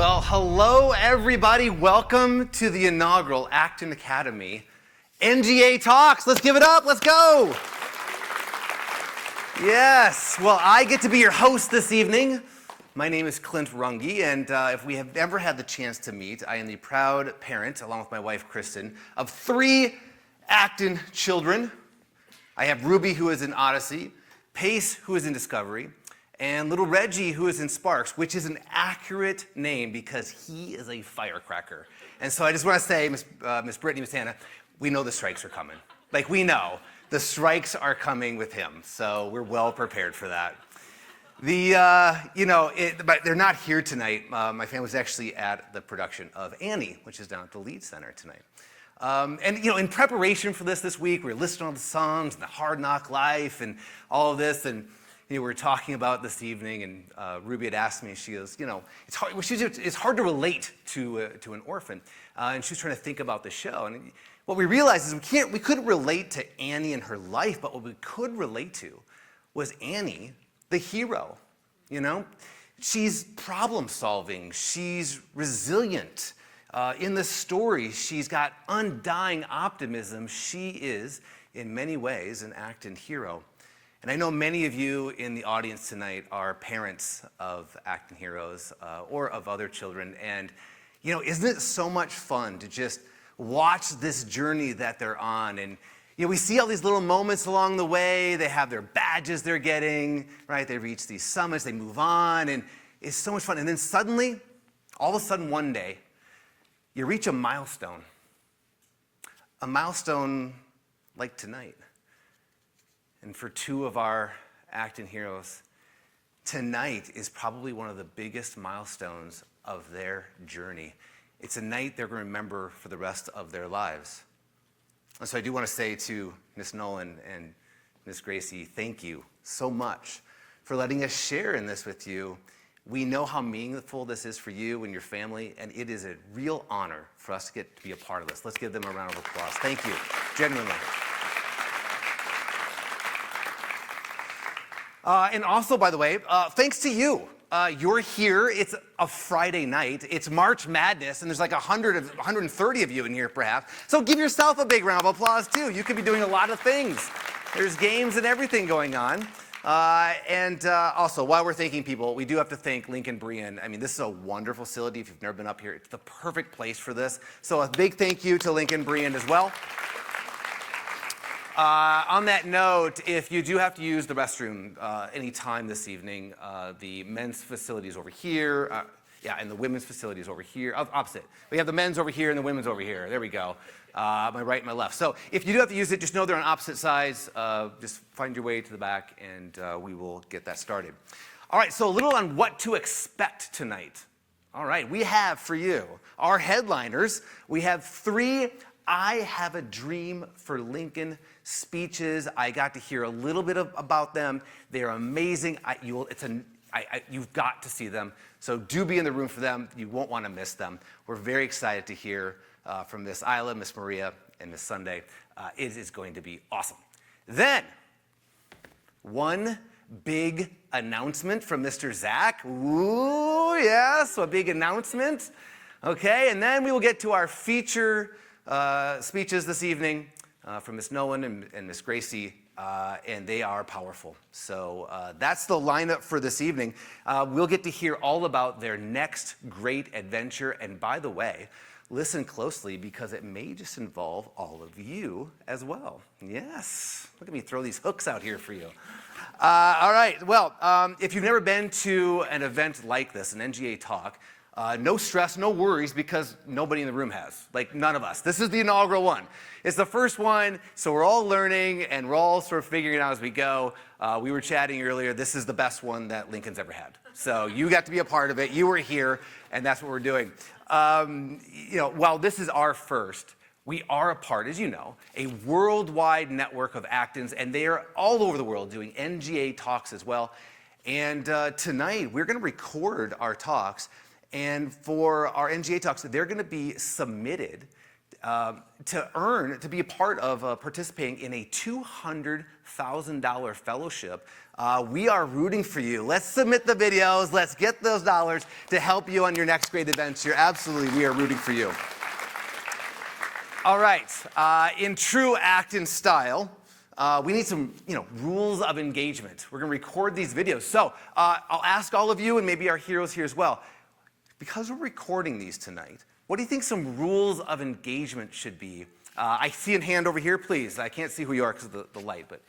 Well, hello everybody. Welcome to the inaugural Acton Academy NGATalks. Let's give it up. Let's go. Yes. Well, I get to be your host this evening. My name is Clint Runge, and if we have ever had the chance to meet, I am the proud parent, along with my wife Kristen, of 3 Acton children. I have Ruby, who is in Odyssey, Pace, who is in Discovery, and little Reggie, who is in Sparks, which is an accurate name because he is a firecracker. And so I just want to say, Miss Brittany, Miss Hannah, we know the strikes are coming. Like, we know the strikes are coming with him, so we're well prepared for that. But they're not here tonight. My family's actually at the production of Annie, which is down at the Lead Center tonight. In preparation for this week, we were listening to all the songs and the hard knock life and all of this, and we were talking about this evening, and Ruby had asked me, she goes, it's hard. It's hard to relate to an orphan, and she was trying to think about the show. And what we realized is we couldn't relate to Annie and her life, but what we could relate to was Annie, the hero. She's problem solving. She's resilient. In the story, she's got undying optimism. She is, in many ways, an Acton hero. And I know many of you in the audience tonight are parents of Acton heroes or of other children. And, isn't it so much fun to just watch this journey that they're on? And, we see all these little moments along the way. They have their badges they're getting, right? They reach these summits, they move on, and it's so much fun. And then suddenly, all of a sudden one day, you reach a milestone like tonight. And for 2 of our Acton heroes, tonight is probably one of the biggest milestones of their journey. It's a night they're going to remember for the rest of their lives. And so I do want to say to Miss Nolan and Miss Gracie, thank you so much for letting us share in this with you. We know how meaningful this is for you and your family, and it is a real honor for us to get to be a part of this. Let's give them a round of applause. Thank you, genuinely. And also, by the way, thanks to you. You're here. It's a Friday night. It's March Madness, and there's like 130 of you in here, perhaps. So give yourself a big round of applause, too. You could be doing a lot of things. There's games and everything going on. Also, while we're thanking people, we do have to thank Lincoln Brian. I mean, this is a wonderful facility. If you've never been up here, it's the perfect place for this. So a big thank you to Lincoln Brian as well. On that note, if you do have to use the restroom anytime this evening, the men's facility is over here. And the women's facility is over here. Opposite. We have the men's over here and the women's over here. There we go. My right and my left. So if you do have to use it, just know they're on opposite sides. Just find your way to the back, and we will get that started. All right, so a little on what to expect tonight. All right, we have for you our headliners. We have 3 I Have a Dream for Lincoln speeches. I got to hear a little bit about them. They're amazing. You've got to see them. So do be in the room for them. You won't want to miss them. We're very excited to hear from Miss Isla, Miss Maria, and Miss Sunday. It is going to be awesome. Then, one big announcement from Mr. Zach. Ooh, yes, a big announcement. Okay, and then we will get to our feature speeches this evening from Miss Nolan and Miss Gracie, and they are powerful. So that's the lineup for this evening. We'll get to hear all about their next great adventure. And by the way, listen closely because it may just involve all of you as well. Yes, look at me throw these hooks out here for you. All right, well, if you've never been to an event like this, an NGA Talk, no stress, no worries, because nobody in the room has. Like, none of us. This is the inaugural one. It's the first one, so we're all learning, and we're all sort of figuring it out as we go. We were chatting earlier. This is the best one that Lincoln's ever had. So you got to be a part of it. You were here, and that's what we're doing. While this is our first, we are a part, as you know, a worldwide network of Actons, and they are all over the world doing NGA Talks as well. And tonight, we're going to record our talks. And for our NGA Talks, they're going to be submitted to be a part of participating in a $200,000 fellowship. We are rooting for you. Let's submit the videos. Let's get those dollars to help you on your next great adventure. Absolutely, we are rooting for you. All right, in true Acton style, we need some, rules of engagement. We're going to record these videos. So I'll ask all of you, and maybe our heroes here as well, because we're recording these tonight, what do you think some rules of engagement should be? I see a hand over here, please. I can't see who you are because of the light, but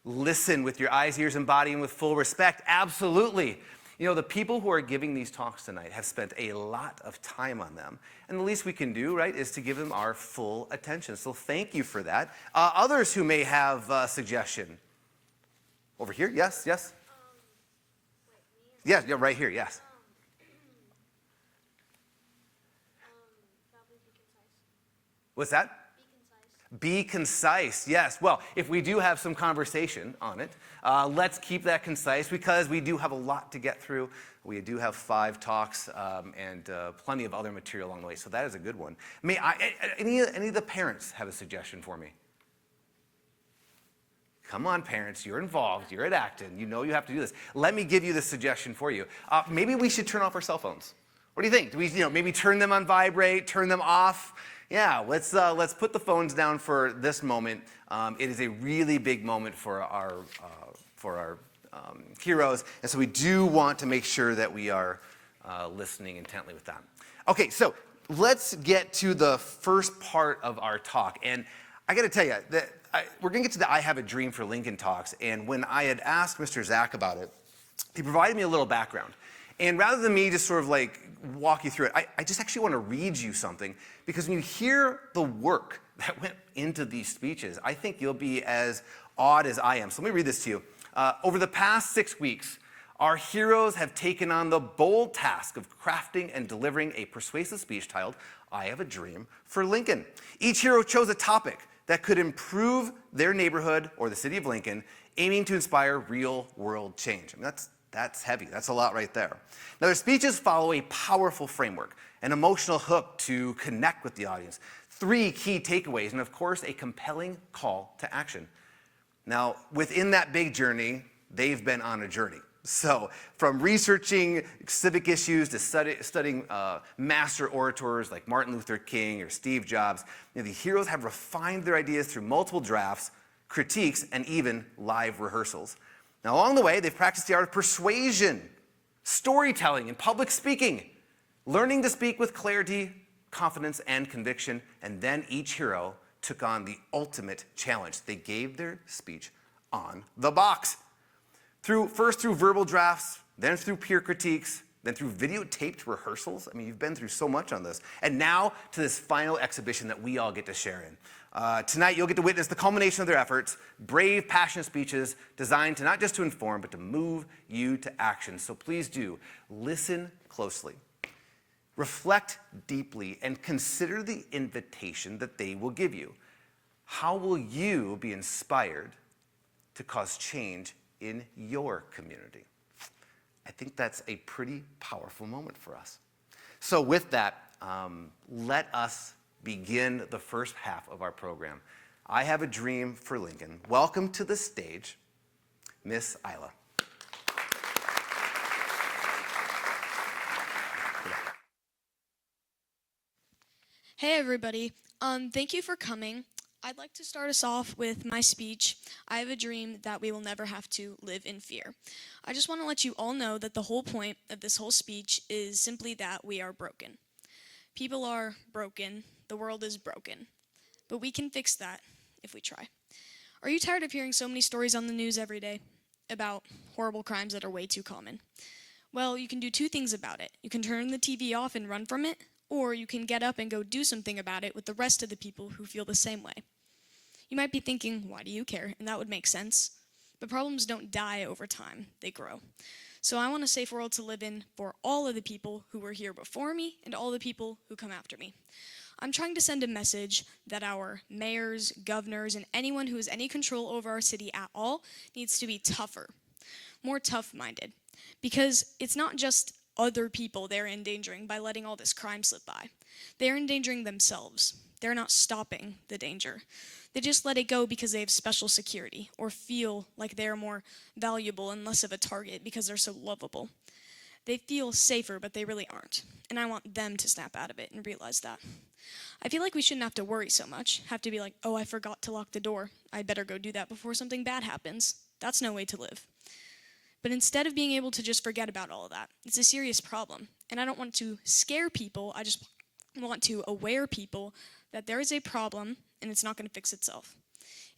listen with your eyes, ears, and body, and with full respect. Absolutely. The people who are giving these talks tonight have spent a lot of time on them. And the least we can do, right, is to give them our full attention. So thank you for that. Others who may have a suggestion. Over here, yes, yes? Yeah, right here, yes. Probably be concise. What's that? Be concise, yes. Well, if we do have some conversation on it, let's keep that concise because we do have a lot to get through. We do have 5 talks and plenty of other material along the way, so that is a good one. May any of the parents have a suggestion for me? Come on, parents, you're involved. You're at Acton. You know you have to do this. Let me give you the suggestion for you. Maybe we should turn off our cell phones. What do you think? Do we, maybe turn them on vibrate, turn them off? Yeah, let's put the phones down for this moment. It is a really big moment for our heroes, and so we do want to make sure that we are listening intently with them. Okay, so let's get to the first part of our talk, and I got to tell you that we're going to get to the I Have a Dream for Lincoln talks, and when I had asked Mr. Zach about it, he provided me a little background. And rather than me just sort of walk you through it, I just actually want to read you something, because when you hear the work that went into these speeches, I think you'll be as awed as I am. So let me read this to you. Over the past 6 weeks, our heroes have taken on the bold task of crafting and delivering a persuasive speech titled, I Have a Dream for Lincoln. Each hero chose a topic that could improve their neighborhood or the city of Lincoln, aiming to inspire real-world change. I mean, that's heavy. That's a lot right there. Now, their speeches follow a powerful framework, an emotional hook to connect with the audience, 3 key takeaways, and of course, a compelling call to action. Now, within that big journey, they've been on a journey. So, from researching civic issues to studying master orators like Martin Luther King or Steve Jobs, the heroes have refined their ideas through multiple drafts, critiques, and even live rehearsals. Now, along the way, they've practiced the art of persuasion, storytelling, and public speaking, learning to speak with clarity, confidence, and conviction, and then each hero took on the ultimate challenge. They gave their speech on the box. First through verbal drafts, then through peer critiques, then through videotaped rehearsals. I mean, you've been through so much on this. And now to this final exhibition that we all get to share in. Tonight, you'll get to witness the culmination of their efforts, brave, passionate speeches designed to not just to inform, but to move you to action. So please do listen closely, reflect deeply, and consider the invitation that they will give you. How will you be inspired to cause change in your community? I think that's a pretty powerful moment for us. So with that, let us begin the first half of our program. I Have a Dream for Lincoln. Welcome to the stage, Miss Isla. Hey everybody, thank you for coming. I'd like to start us off with my speech, I Have a Dream That We Will Never Have to Live in Fear. I just want to let you all know that the whole point of this whole speech is simply that we are broken. People are broken, the world is broken, but we can fix that if we try. Are you tired of hearing so many stories on the news every day about horrible crimes that are way too common? Well, you can do 2 things about it. You can turn the TV off and run from it, or you can get up and go do something about it with the rest of the people who feel the same way. You might be thinking, why do you care? And that would make sense. But problems don't die over time, they grow. So I want a safe world to live in for all of the people who were here before me and all the people who come after me. I'm trying to send a message that our mayors, governors, and anyone who has any control over our city at all needs to be tougher, more tough-minded. Because it's not just other people they're endangering by letting all this crime slip by. They're endangering themselves. They're not stopping the danger. They just let it go because they have special security or feel like they're more valuable and less of a target because they're so lovable. They feel safer, but they really aren't. And I want them to snap out of it and realize that. I feel like we shouldn't have to worry so much, have to be like, oh, I forgot to lock the door. I better go do that before something bad happens. That's no way to live. But instead of being able to just forget about all of that, it's a serious problem. And I don't want to scare people, I just want to aware people that there is a problem and it's not going to fix itself.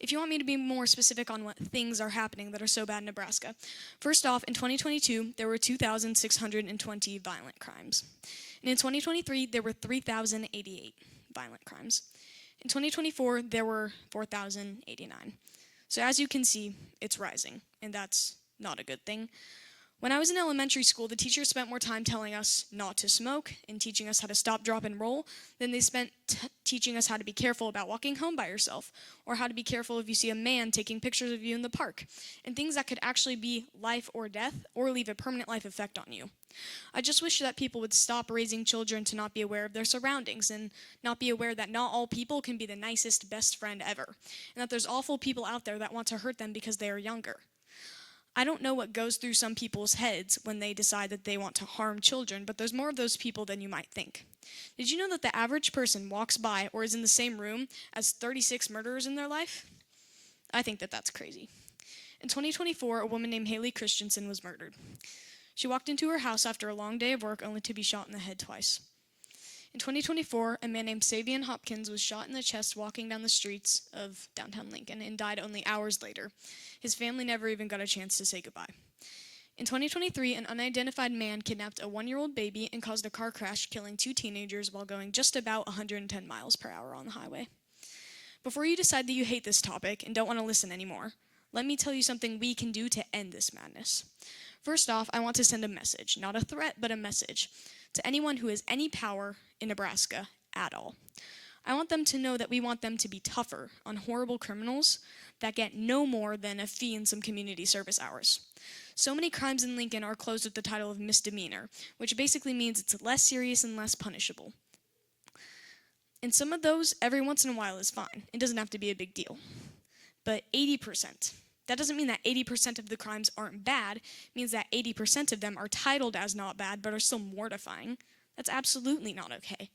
If you want me to be more specific on what things are happening that are so bad in Nebraska, first off, in 2022, there were 2,620 violent crimes. And in 2023, there were 3,088 violent crimes. In 2024, there were 4,089. So as you can see, it's rising, and that's not a good thing. When I was in elementary school, the teachers spent more time telling us not to smoke and teaching us how to stop, drop, and roll than they spent teaching us how to be careful about walking home by yourself, or how to be careful if you see a man taking pictures of you in the park, and things that could actually be life or death or leave a permanent life effect on you. I just wish that people would stop raising children to not be aware of their surroundings and not be aware that not all people can be the nicest best friend ever, and that there's awful people out there that want to hurt them because they are younger. I don't know what goes through some people's heads when they decide that they want to harm children, but there's more of those people than you might think. Did you know that the average person walks by or is in the same room as 36 murderers in their life? I think that that's crazy. In 2024, a woman named Haley Christensen was murdered. She walked into her house after a long day of work only to be shot in the head twice. In 2024, a man named Savion Hopkins was shot in the chest walking down the streets of downtown Lincoln and died only hours later. His family never even got a chance to say goodbye. In 2023, an unidentified man kidnapped a 1-year-old baby and caused a car crash, killing 2 teenagers while going just about 110 miles per hour on the highway. Before you decide that you hate this topic and don't want to listen anymore, let me tell you something we can do to end this madness. First off, I want to send a message, not a threat, but a message, to anyone who has any power in Nebraska at all. I want them to know that we want them to be tougher on horrible criminals that get no more than a fee and some community service hours. So many crimes in Lincoln are closed with the title of misdemeanor, which basically means it's less serious and less punishable. And some of those, every once in a while, is fine. It doesn't have to be a big deal. But 80%, that doesn't mean that 80% of the crimes aren't bad. It means that 80% of them are titled as not bad, but are still mortifying. That's absolutely not okay.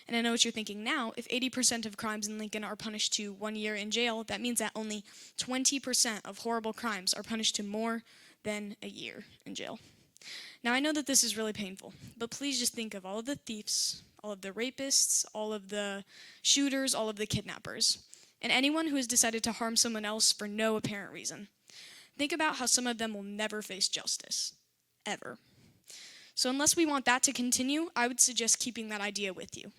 And I know what you're thinking now. If 80% of crimes in Lincoln are punished to 1 year in jail, that means that only 20% of horrible crimes are punished to more than a year in jail. Now, I know that this is really painful, but please just think of all of the thieves, all of the rapists, all of the shooters, all of the kidnappers, and anyone who has decided to harm someone else for no apparent reason. Think about how some of them will never face justice, ever. So unless we want that to continue, I would suggest keeping that idea with you.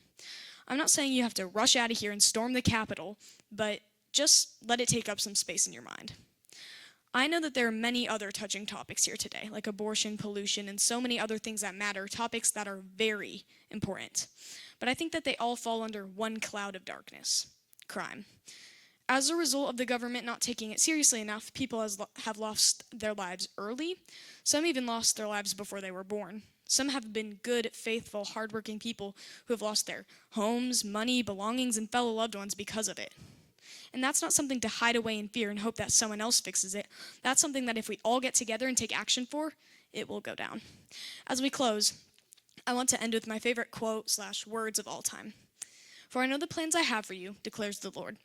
I'm not saying you have to rush out of here and storm the Capitol, but just let it take up some space in your mind. I know that there are many other touching topics here today, like abortion, pollution, and so many other things that matter, topics that are very important. But I think that they all fall under one cloud of darkness: crime. As a result of the government not taking it seriously enough, people have lost their lives early. Some even lost their lives before they were born. Some have been good, faithful, hardworking people who have lost their homes, money, belongings, and fellow loved ones because of it. And that's not something to hide away in fear and hope that someone else fixes it. That's something that if we all get together and take action for, it will go down. As we close, I want to end with my favorite quote/words of all time. "For I know the plans I have for you, declares the Lord.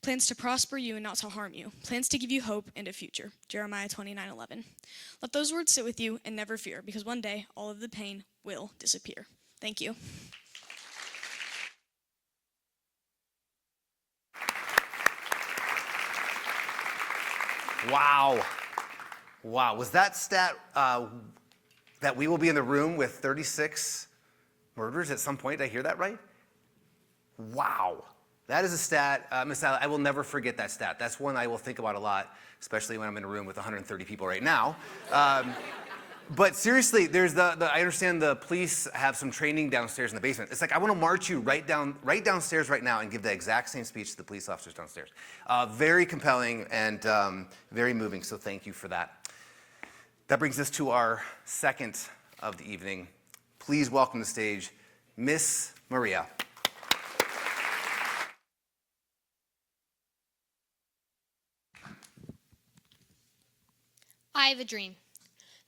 Plans to prosper you and not to harm you. Plans to give you hope and a future." Jeremiah 29:11. Let those words sit with you and never fear, because one day all of the pain will disappear. Thank you. Wow. Wow. Was that stat that we will be in the room with 36 murders at some point? Did I hear that right? Wow. That is a stat, Ms. Sally, I will never forget that stat. That's one I will think about a lot, especially when I'm in a room with 130 people right now. But seriously, there's I understand the police have some training downstairs in the basement. It's like, I want to march you right downstairs right now and give the exact same speech to the police officers downstairs. Very compelling and very moving, so thank you for that. That brings us to our second of the evening. Please welcome to the stage Miss Maria. I have a dream.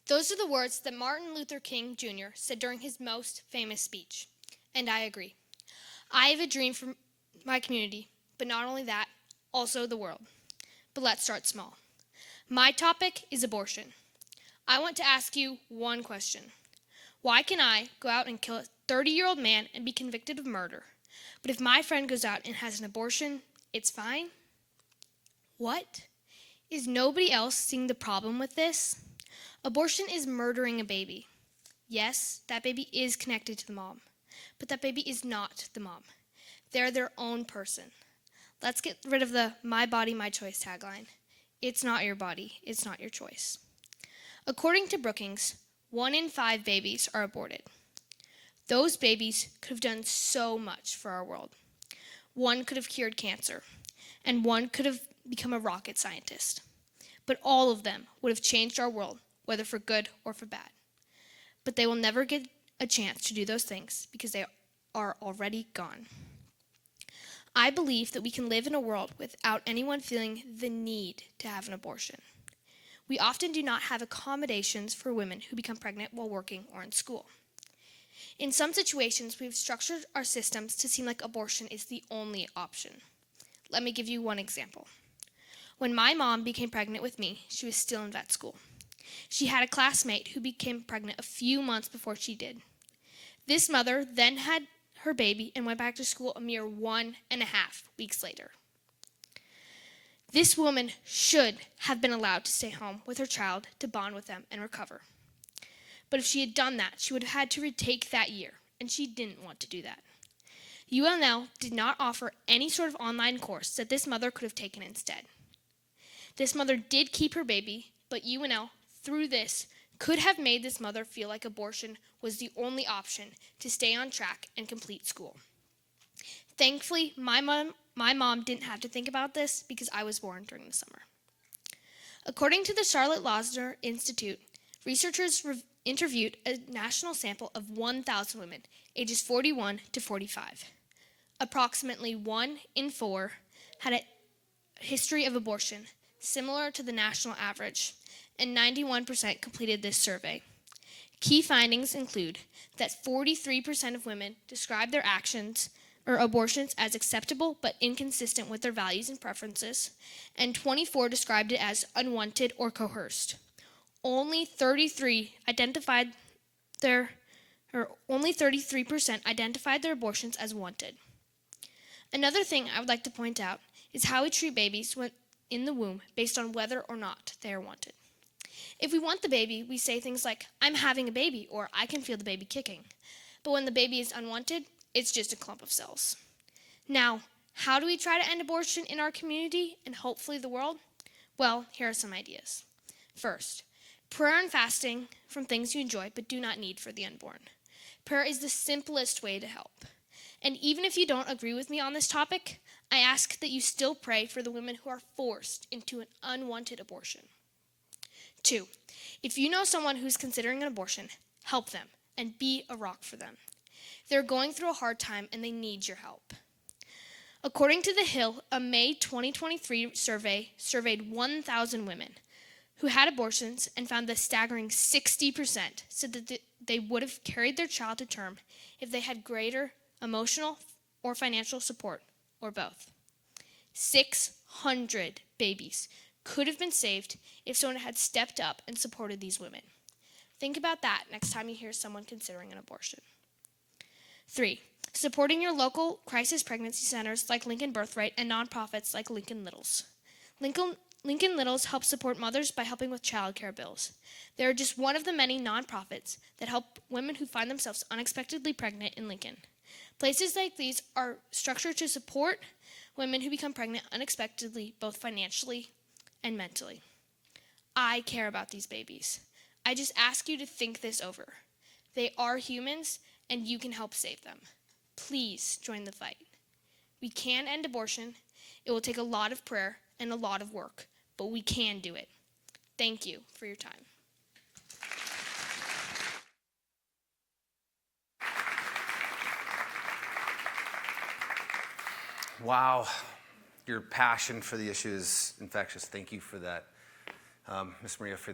Those are the words that Martin Luther King Jr. said during his most famous speech, and I agree. I have a dream for my community, but not only that, also the world. But let's start small. My topic is abortion. I want to ask you one question. Why can I go out and kill a 30-year-old man and be convicted of murder, but if my friend goes out and has an abortion, it's fine? What? Is nobody else seeing the problem with this? Abortion is murdering a baby. Yes, that baby is connected to the mom, but that baby is not the mom. They're their own person. Let's get rid of the "my body, my choice" tagline. It's not your body, it's not your choice. According to Brookings, 1 in 5 babies are aborted. Those babies could have done so much for our world. One could have cured cancer, and one could have become a rocket scientist. But all of them would have changed our world, whether for good or for bad. But they will never get a chance to do those things because they are already gone. I believe that we can live in a world without anyone feeling the need to have an abortion. We often do not have accommodations for women who become pregnant while working or in school. In some situations, we've structured our systems to seem like abortion is the only option. Let me give you one example. When my mom became pregnant with me, she was still in vet school. She had a classmate who became pregnant a few months before she did. This mother then had her baby and went back to school a mere 1.5 weeks later. This woman should have been allowed to stay home with her child to bond with them and recover. But if she had done that, she would have had to retake that year, and she didn't want to do that. UNL did not offer any sort of online course that this mother could have taken instead. This mother did keep her baby, but UNL, through this, could have made this mother feel like abortion was the only option to stay on track and complete school. Thankfully, my mom didn't have to think about this because I was born during the summer. According to the Charlotte Losner Institute, researchers interviewed a national sample of 1,000 women, ages 41 to 45. Approximately 1 in 4 had a history of abortion, similar to the national average, and 91% completed this survey. Key findings include that 43% of women described their actions or abortions as acceptable but inconsistent with their values and preferences, and 24% described it as unwanted or coerced. Only 33% identified their abortions as wanted. Another thing I would like to point out is how we treat babies when in the womb based on whether or not they are wanted. If we want the baby, we say things like, "I'm having a baby," or "I can feel the baby kicking." But when the baby is unwanted, it's just a clump of cells. Now, how do we try to end abortion in our community and hopefully the world? Well, here are some ideas. First, prayer and fasting from things you enjoy but do not need for the unborn. Prayer is the simplest way to help. And even if you don't agree with me on this topic, I ask that you still pray for the women who are forced into an unwanted abortion. 2, if you know someone who's considering an abortion, help them and be a rock for them. They're going through a hard time and they need your help. According to The Hill, a May 2023 survey surveyed 1,000 women who had abortions and found the staggering 60% said that they would have carried their child to term if they had greater emotional or financial support, or both. 600 babies could have been saved if someone had stepped up and supported these women. Think about that next time you hear someone considering an abortion. 3, supporting your local crisis pregnancy centers like Lincoln Birthright and nonprofits like Lincoln Littles. Lincoln Littles helps support mothers by helping with childcare bills. They are just one of the many nonprofits that help women who find themselves unexpectedly pregnant in Lincoln. Places like these are structured to support women who become pregnant unexpectedly, both financially and mentally. I care about these babies. I just ask you to think this over. They are humans, and you can help save them. Please join the fight. We can end abortion. It will take a lot of prayer and a lot of work, but we can do it. Thank you for your time. Wow, your passion for the issue is infectious. Thank you for that, Ms. Maria, for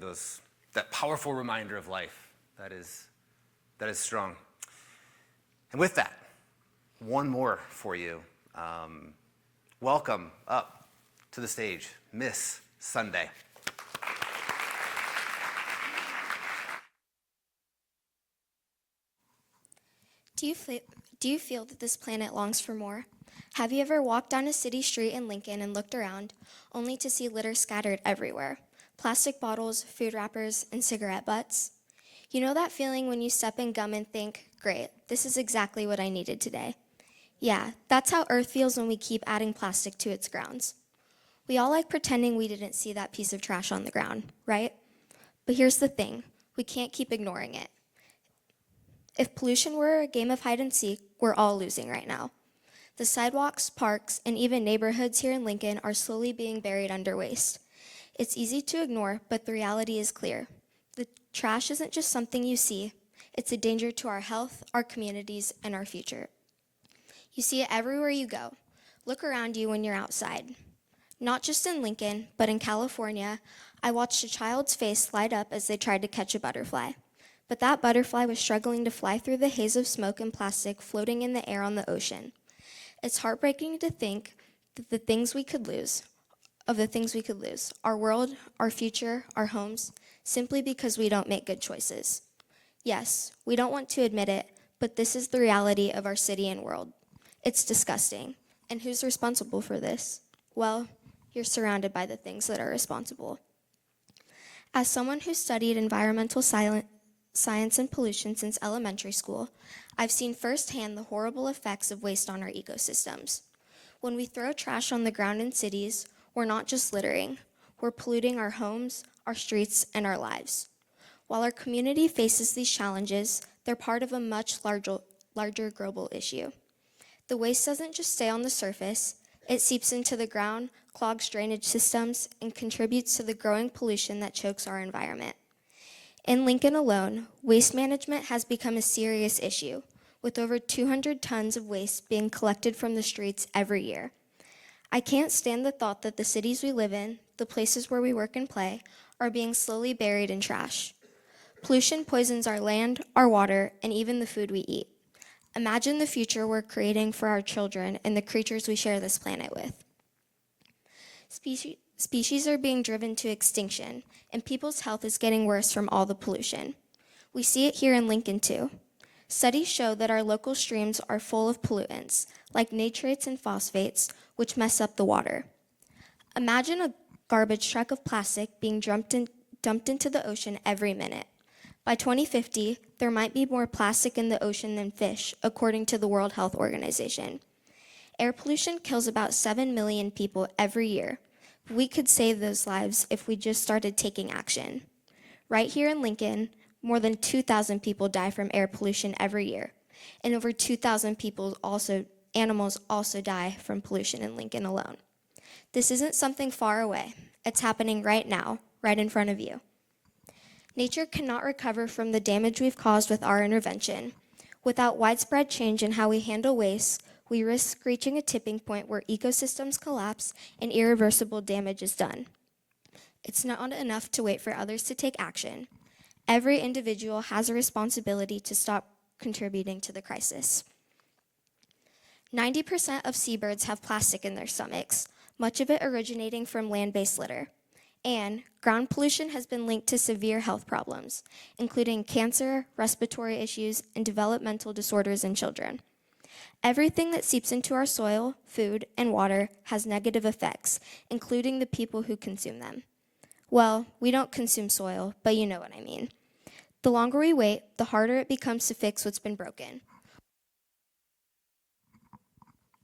that powerful reminder of life. That is strong. And with that, one more for you. Welcome up to the stage, Miss Sunday. Do you feel that this planet longs for more? Have you ever walked down a city street in Lincoln and looked around, only to see litter scattered everywhere? Plastic bottles, food wrappers, and cigarette butts? You know that feeling when you step in gum and think, great, this is exactly what I needed today? Yeah, that's how Earth feels when we keep adding plastic to its grounds. We all like pretending we didn't see that piece of trash on the ground, right? But here's the thing, we can't keep ignoring it. If pollution were a game of hide and seek, we're all losing right now. The sidewalks, parks, and even neighborhoods here in Lincoln are slowly being buried under waste. It's easy to ignore, but the reality is clear. The trash isn't just something you see, it's a danger to our health, our communities, and our future. You see it everywhere you go. Look around you when you're outside. Not just in Lincoln, but in California, I watched a child's face light up as they tried to catch a butterfly. But that butterfly was struggling to fly through the haze of smoke and plastic floating in the air on the ocean. It's heartbreaking to think that the things we could lose, our world, our future, our homes, simply because we don't make good choices. Yes, we don't want to admit it, but this is the reality of our city and world. It's disgusting. And who's responsible for this? Well, you're surrounded by the things that are responsible. As someone who studied environmental science and pollution since elementary school, I've seen firsthand the horrible effects of waste on our ecosystems. When we throw trash on the ground in cities, we're not just littering, we're polluting our homes, our streets, and our lives. While our community faces these challenges, they're part of a much larger global issue. The waste doesn't just stay on the surface, it seeps into the ground, clogs drainage systems, and contributes to the growing pollution that chokes our environment. In Lincoln alone, waste management has become a serious issue, with over 200 tons of waste being collected from the streets every year. I can't stand the thought that the cities we live in, the places where we work and play, are being slowly buried in trash. Pollution poisons our land, our water, and even the food we eat. Imagine the future we're creating for our children and the creatures we share this planet with. Species are being driven to extinction, and people's health is getting worse from all the pollution. We see it here in Lincoln, too. Studies show that our local streams are full of pollutants, like nitrates and phosphates, which mess up the water. Imagine a garbage truck of plastic being dumped into the ocean every minute. By 2050, there might be more plastic in the ocean than fish, according to the World Health Organization. Air pollution kills about 7 million people every year. We could save those lives if we just started taking action. Right here in Lincoln, more than 2,000 people die from air pollution every year, and over 2,000 animals also die from pollution in Lincoln alone. This isn't something far away. It's happening right now, right in front of you. Nature cannot recover from the damage we've caused with our intervention. Without widespread change in how we handle waste, we risk reaching a tipping point where ecosystems collapse and irreversible damage is done. It's not enough to wait for others to take action. Every individual has a responsibility to stop contributing to the crisis. 90% of seabirds have plastic in their stomachs, much of it originating from land-based litter. And ground pollution has been linked to severe health problems, including cancer, respiratory issues, and developmental disorders in children. Everything that seeps into our soil, food, and water has negative effects, including the people who consume them. Well, we don't consume soil, but you know what I mean. The longer we wait, the harder it becomes to fix what's been broken.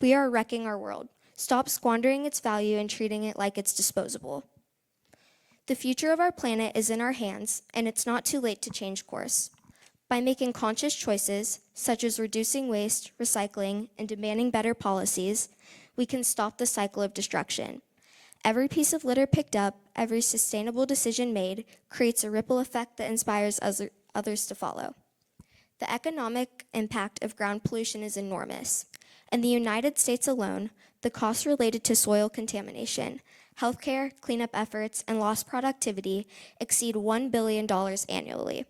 We are wrecking our world. Stop squandering its value and treating it like it's disposable. The future of our planet is in our hands, and it's not too late to change course. By making conscious choices, such as reducing waste, recycling, and demanding better policies, we can stop the cycle of destruction. Every piece of litter picked up, every sustainable decision made, creates a ripple effect that inspires others to follow. The economic impact of ground pollution is enormous. In the United States alone, the costs related to soil contamination, healthcare, cleanup efforts, and lost productivity exceed $1 billion annually.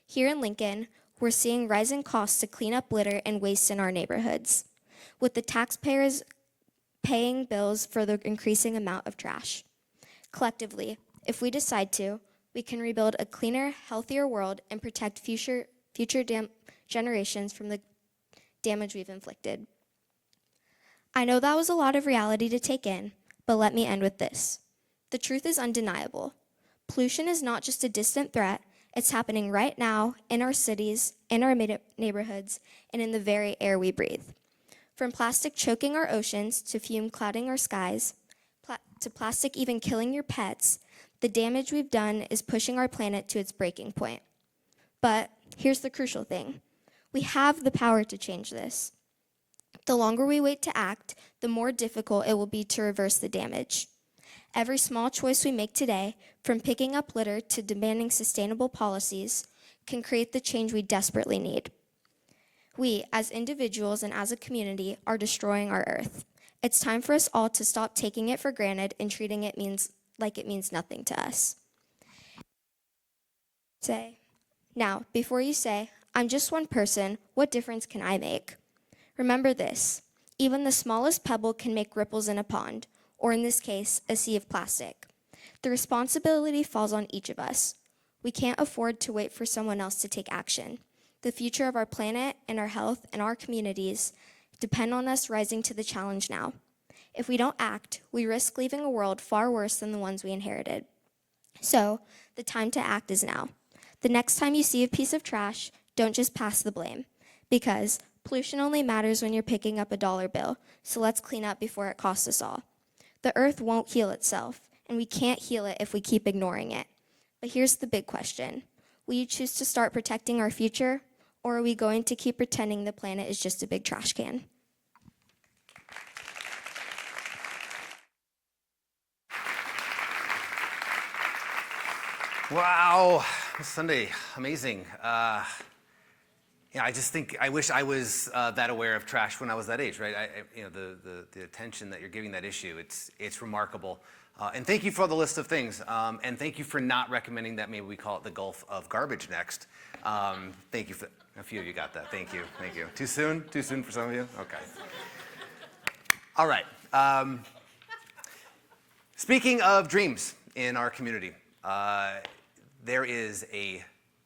Here in Lincoln, we're seeing rising costs to clean up litter and waste in our neighborhoods, with the taxpayers paying bills for the increasing amount of trash. Collectively, if we decide to, we can rebuild a cleaner, healthier world and protect future generations from the damage we've inflicted. I know that was a lot of reality to take in, but let me end with this. The truth is undeniable. Pollution is not just a distant threat, it's happening right now in our cities, in our neighborhoods, and in the very air we breathe. From plastic choking our oceans to fume clouding our skies, to plastic even killing your pets, the damage we've done is pushing our planet to its breaking point. But here's the crucial thing. We have the power to change this. The longer we wait to act, the more difficult it will be to reverse the damage. Every small choice we make today, from picking up litter to demanding sustainable policies, can create the change we desperately need. We, as individuals and as a community, are destroying our Earth. It's time for us all to stop taking it for granted and treating it like it means nothing to us. Now, before you say, I'm just one person, what difference can I make? Remember this, even the smallest pebble can make ripples in a pond, or in this case, a sea of plastic. The responsibility falls on each of us. We can't afford to wait for someone else to take action. The future of our planet and our health and our communities depend on us rising to the challenge now. If we don't act, we risk leaving a world far worse than the ones we inherited. So, the time to act is now. The next time you see a piece of trash, don't just pass the blame, because pollution only matters when you're picking up a dollar bill, so let's clean up before it costs us all. The Earth won't heal itself, and we can't heal it if we keep ignoring it. But here's the big question. Will you choose to start protecting our future, or are we going to keep pretending the planet is just a big trash can? Wow, Sunday, amazing. I wish I was that aware of trash when I was that age, right? The attention that you're giving that issue, it's remarkable. And thank you for the list of things. And thank you for not recommending that maybe we call it the Gulf of Garbage next. Thank you for, a few of you got that. Thank you. Too soon? Too soon for some of you? Okay. All right. Speaking of dreams in our community, there is a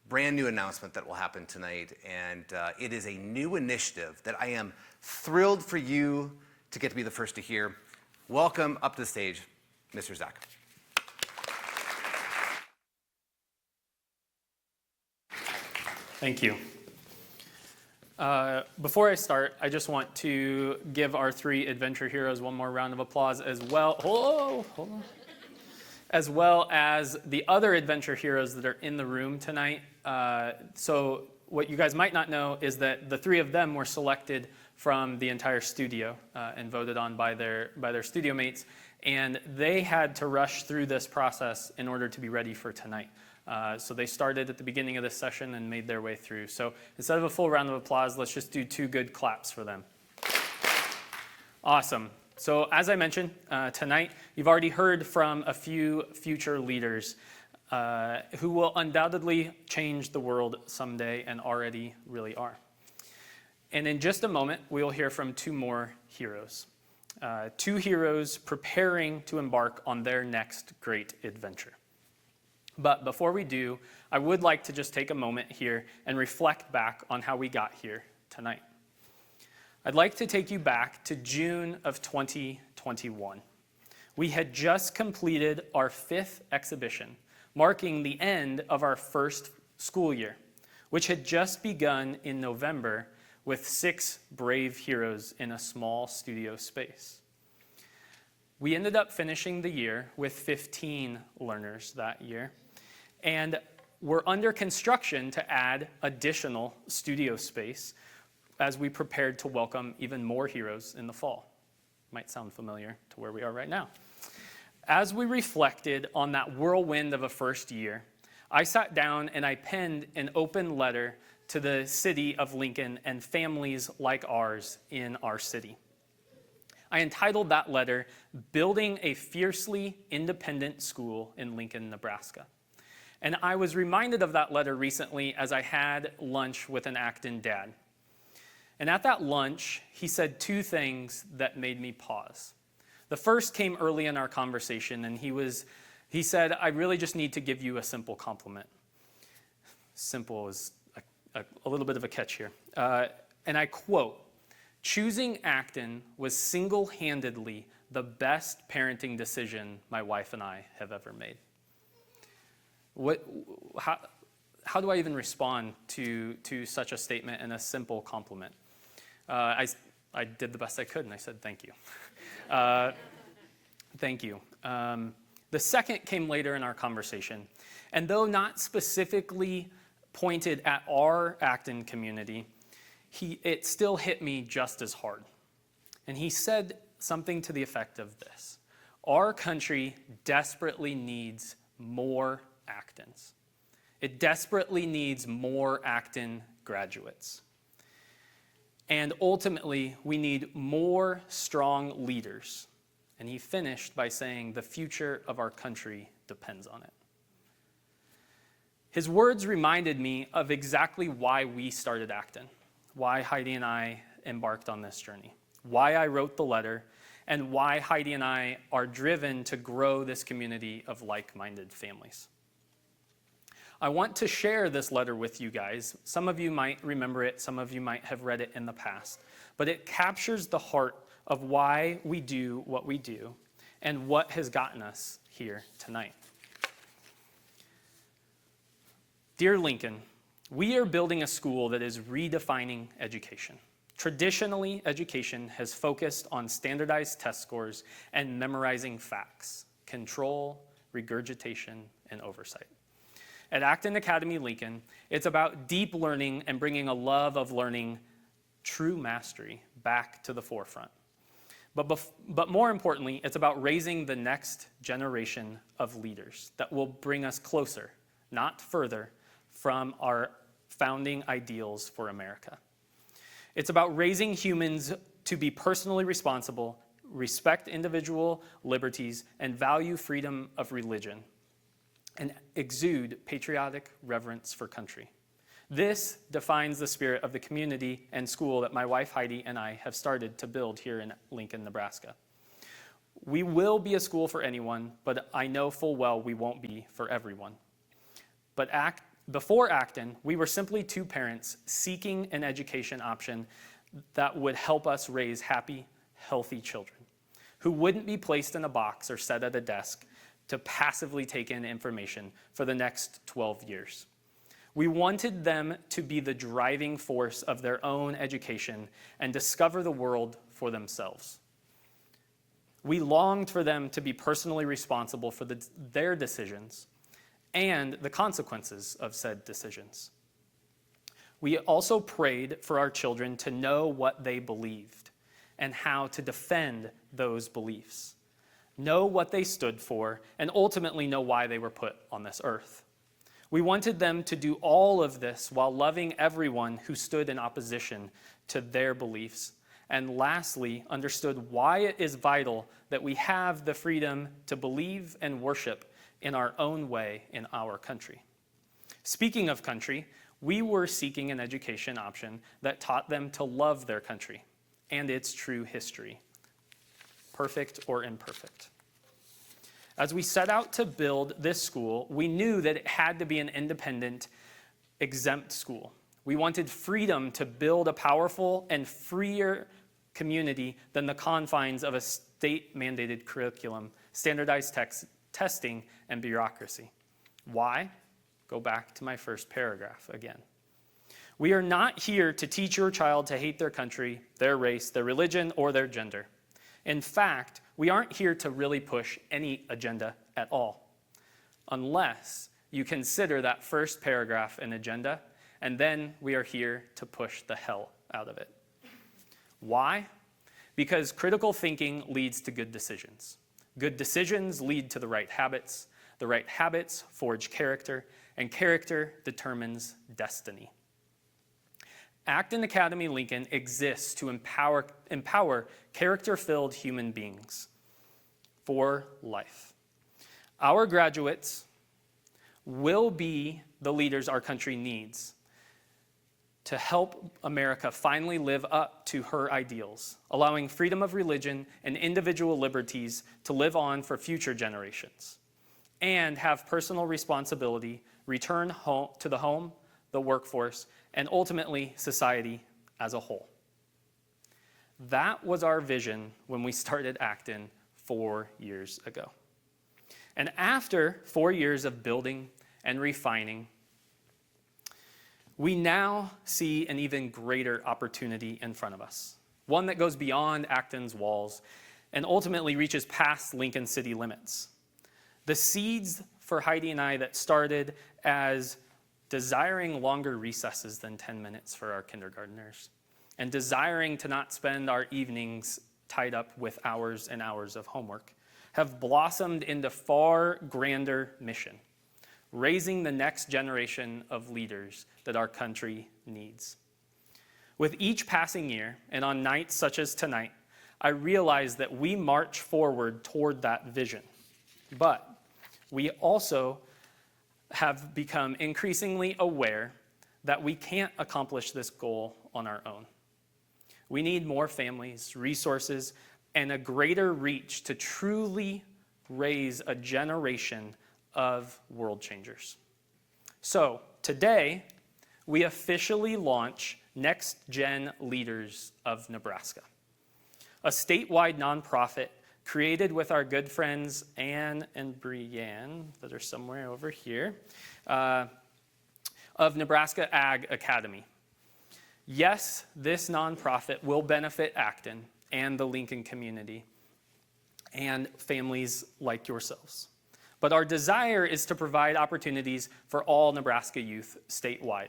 brand new announcement that will happen tonight, and it is a new initiative that I am thrilled for you to get to be the first to hear. Welcome up to the stage, Mr. Zach. Thank you. Before I start, I just want to give our 3 adventure heroes one more round of applause as well. Hold on. As well as the other adventure heroes that are in the room tonight. So what you guys might not know is that the 3 of them were selected from the entire studio and voted on by their studio mates, and they had to rush through this process in order to be ready for tonight. So they started at the beginning of this session and made their way through. So instead of a full round of applause, let's just do 2 good claps for them. Awesome. So as I mentioned, tonight, you've already heard from a few future leaders who will undoubtedly change the world someday and already really are. And in just a moment, we'll hear from 2 more heroes. 2 heroes preparing to embark on their next great adventure. But before we do, I would like to just take a moment here and reflect back on how we got here tonight. I'd like to take you back to June of 2021. We had just completed our 5th exhibition, marking the end of our first school year, which had just begun in November with 6 brave heroes in a small studio space. We ended up finishing the year with 15 learners that year, and we're under construction to add additional studio space as we prepared to welcome even more heroes in the fall. Might sound familiar to where we are right now. As we reflected on that whirlwind of a first year, I sat down and I penned an open letter to the city of Lincoln and families like ours in our city. I entitled that letter, Building a Fiercely Independent School in Lincoln, Nebraska. And I was reminded of that letter recently as I had lunch with an Acton dad. And at that lunch, he said two things that made me pause. The first came early in our conversation, and he said, I really just need to give you a simple compliment. Simple is a little bit of a catch here. And I quote, choosing Acton was single-handedly the best parenting decision my wife and I have ever made. How do I even respond to such a statement and a simple compliment? I did the best I could, and I said, thank you. Thank you. The second came later in our conversation, and though not specifically pointed at our Acton community, it still hit me just as hard. And he said something to the effect of this: our country desperately needs more Actons. It desperately needs more Acton graduates. And ultimately, we need more strong leaders. And he finished by saying, the future of our country depends on it. His words reminded me of exactly why we started Acton, why Heidi and I embarked on this journey, why I wrote the letter, and why Heidi and I are driven to grow this community of like-minded families. I want to share this letter with you guys. Some of you might remember it, some of you might have read it in the past, but it captures the heart of why we do what we do and what has gotten us here tonight. Dear Lincoln, we are building a school that is redefining education. Traditionally, education has focused on standardized test scores and memorizing facts, control, regurgitation, and oversight. At Acton Academy Lincoln, it's about deep learning and bringing a love of learning, true mastery, back to the forefront. But more importantly, it's about raising the next generation of leaders that will bring us closer, not further, from our founding ideals for America. It's about raising humans to be personally responsible, respect individual liberties, and value freedom of religion, and exude patriotic reverence for country. This defines the spirit of the community and school that my wife Heidi and I have started to build here in Lincoln, Nebraska. We will be a school for anyone, but I know full well we won't be for everyone. But before Acton, we were simply two parents seeking an education option that would help us raise happy, healthy children who wouldn't be placed in a box or set at a desk to passively take in information for the next 12 years. We wanted them to be the driving force of their own education and discover the world for themselves. We longed for them to be personally responsible for their decisions and the consequences of said decisions. We also prayed for our children to know what they believed and how to defend those beliefs, know what they stood for, and ultimately know why they were put on this earth. We wanted them to do all of this while loving everyone who stood in opposition to their beliefs, and lastly, understood why it is vital that we have the freedom to believe and worship in our own way in our country. Speaking of country, we were seeking an education option that taught them to love their country and its true history, perfect or imperfect. As we set out to build this school, we knew that it had to be an independent, exempt school. We wanted freedom to build a powerful and freer community than the confines of a state-mandated curriculum, standardized testing, and bureaucracy. Why? Go back to my first paragraph again. We are not here to teach your child to hate their country, their race, their religion, or their gender. In fact, we aren't here to really push any agenda at all, unless you consider that first paragraph an agenda, and then we are here to push the hell out of it. Why? Because critical thinking leads to good decisions. Good decisions lead to the right habits forge character, and character determines destiny. Acton Academy Lincoln exists to empower character-filled human beings for life. Our graduates will be the leaders our country needs to help America finally live up to her ideals, allowing freedom of religion and individual liberties to live on for future generations, and have personal responsibility return home to the home, the workforce, and ultimately society as a whole. That was our vision when we started Acton 4 years ago. And after 4 years of building and refining, we now see an even greater opportunity in front of us, one that goes beyond Acton's walls and ultimately reaches past Lincoln city limits. The seeds for Heidi and I that started as desiring longer recesses than 10 minutes for our kindergartners and desiring to not spend our evenings tied up with hours and hours of homework have blossomed into far grander mission, raising the next generation of leaders that our country needs. With each passing year, and on nights such as tonight, I realize that we march forward toward that vision. But we also have become increasingly aware that we can't accomplish this goal on our own. We need more families, resources, and a greater reach to truly raise a generation of world changers. So today, we officially launch NextGen Leaders of Nebraska, a statewide nonprofit created with our good friends Anne and Brianne, that are somewhere over here, of Nebraska Ag Academy. Yes, this nonprofit will benefit Acton and the Lincoln community and families like yourselves. But our desire is to provide opportunities for all Nebraska youth statewide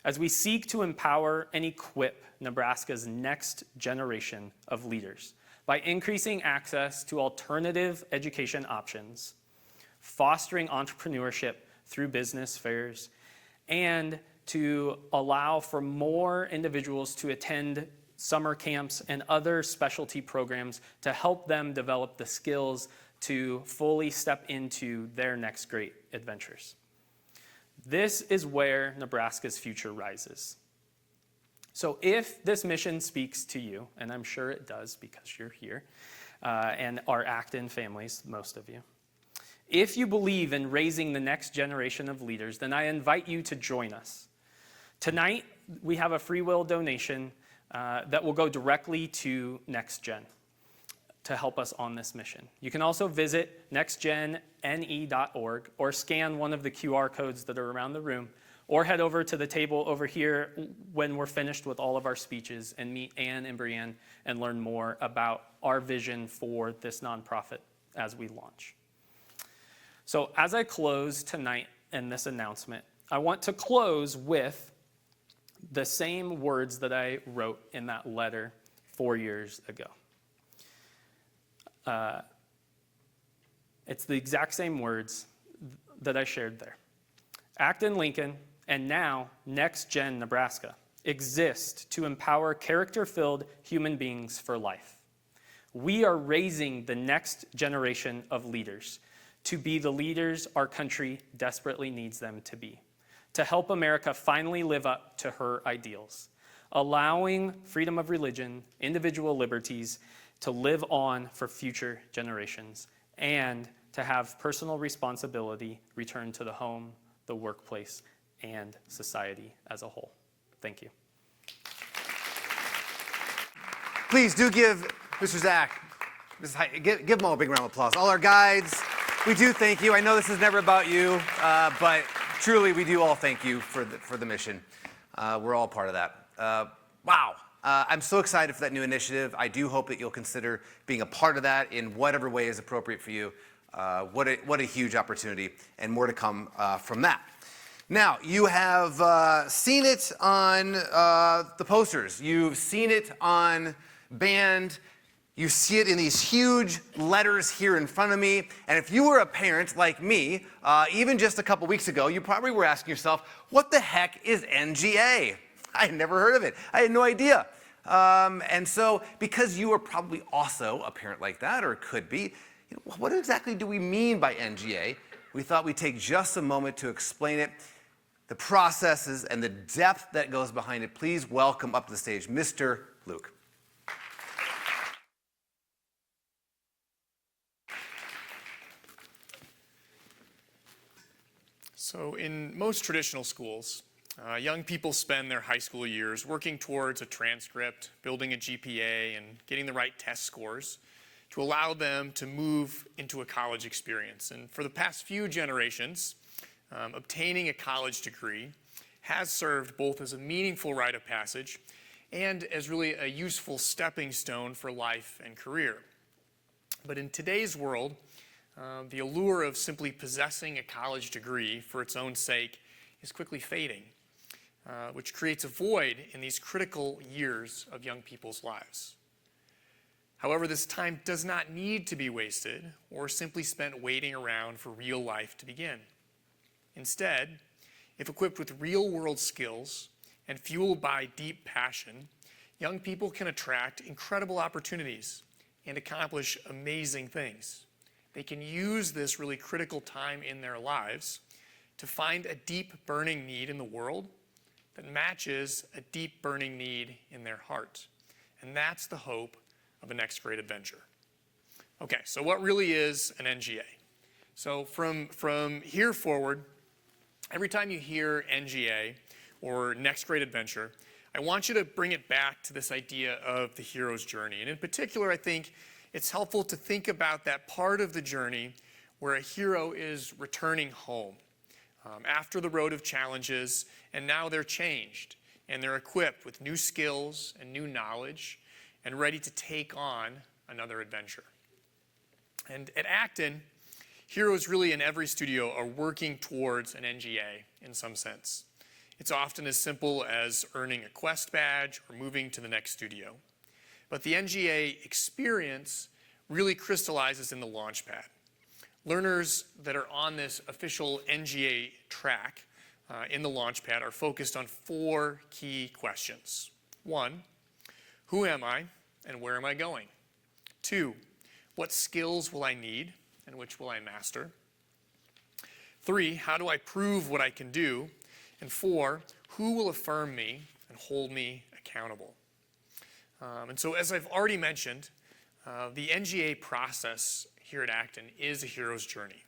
as we seek to empower and equip Nebraska's next generation of leaders by increasing access to alternative education options, fostering entrepreneurship through business fairs, and to allow for more individuals to attend summer camps and other specialty programs to help them develop the skills to fully step into their next great adventures. This is where Nebraska's future rises. So if this mission speaks to you, and I'm sure it does because you're here, and our Acton families, most of you, if you believe in raising the next generation of leaders, then I invite you to join us. Tonight, we have a free will donation that will go directly to NextGen to help us on this mission. You can also visit nextgenne.org or scan one of the QR codes that are around the room, or head over to the table over here when we're finished with all of our speeches and meet Anne and Brianne and learn more about our vision for this nonprofit as we launch. So as I close tonight in this announcement, I want to close with the same words that I wrote in that letter 4 years ago. It's the exact same words that I shared there. Acton Lincoln, and now NextGen Nebraska, exist to empower character-filled human beings for life. We are raising the next generation of leaders to be the leaders our country desperately needs them to be, to help America finally live up to her ideals, allowing freedom of religion, individual liberties to live on for future generations, and to have personal responsibility return to the home, the workplace, and society as a whole. Thank you. Please do give Mr. Zach, give them all a big round of applause. All our guides, we do thank you. I know this is never about you, but truly we do all thank you for the mission. We're all part of that. Wow. I'm so excited for that new initiative. I do hope that you'll consider being a part of that in whatever way is appropriate for you. What a huge opportunity, and more to come from that. Now, you have seen it on the posters. You've seen it on band. You see it in these huge letters here in front of me. And if you were a parent like me, even just a couple weeks ago, you probably were asking yourself, what the heck is NGA? I had never heard of it. I had no idea. And so, because you are probably also a parent like that, or could be, what exactly do we mean by NGA? We thought we'd take just a moment to explain it, the processes, and the depth that goes behind it. Please welcome up to the stage Mr. Luke. So in most traditional schools, young people spend their high school years working towards a transcript, building a GPA, and getting the right test scores to allow them to move into a college experience. And for the past few generations, obtaining a college degree has served both as a meaningful rite of passage and as really a useful stepping stone for life and career. But in today's world, the allure of simply possessing a college degree for its own sake is quickly fading, which creates a void in these critical years of young people's lives. However, this time does not need to be wasted or simply spent waiting around for real life to begin. Instead, if equipped with real-world skills and fueled by deep passion, young people can attract incredible opportunities and accomplish amazing things. They can use this really critical time in their lives to find a deep burning need in the world that matches a deep burning need in their heart. And that's the hope of a next great adventure. Okay, so what really is an NGA? So from here forward, every time you hear NGA or next great adventure, I want you to bring it back to this idea of the hero's journey. And in particular, I think it's helpful to think about that part of the journey where a hero is returning home after the road of challenges, and now they're changed, and they're equipped with new skills and new knowledge, and ready to take on another adventure. And at Acton, heroes really in every studio are working towards an NGA in some sense. It's often as simple as earning a Quest badge or moving to the next studio. But the NGA experience really crystallizes in the Launchpad. Learners that are on this official NGA track in the Launchpad are focused on 4 key questions. 1, who am I and where am I going? 2, what skills will I need and which will I master? 3, how do I prove what I can do? And 4, who will affirm me and hold me accountable? And so as I've already mentioned, the NGA process here at Acton is a hero's journey.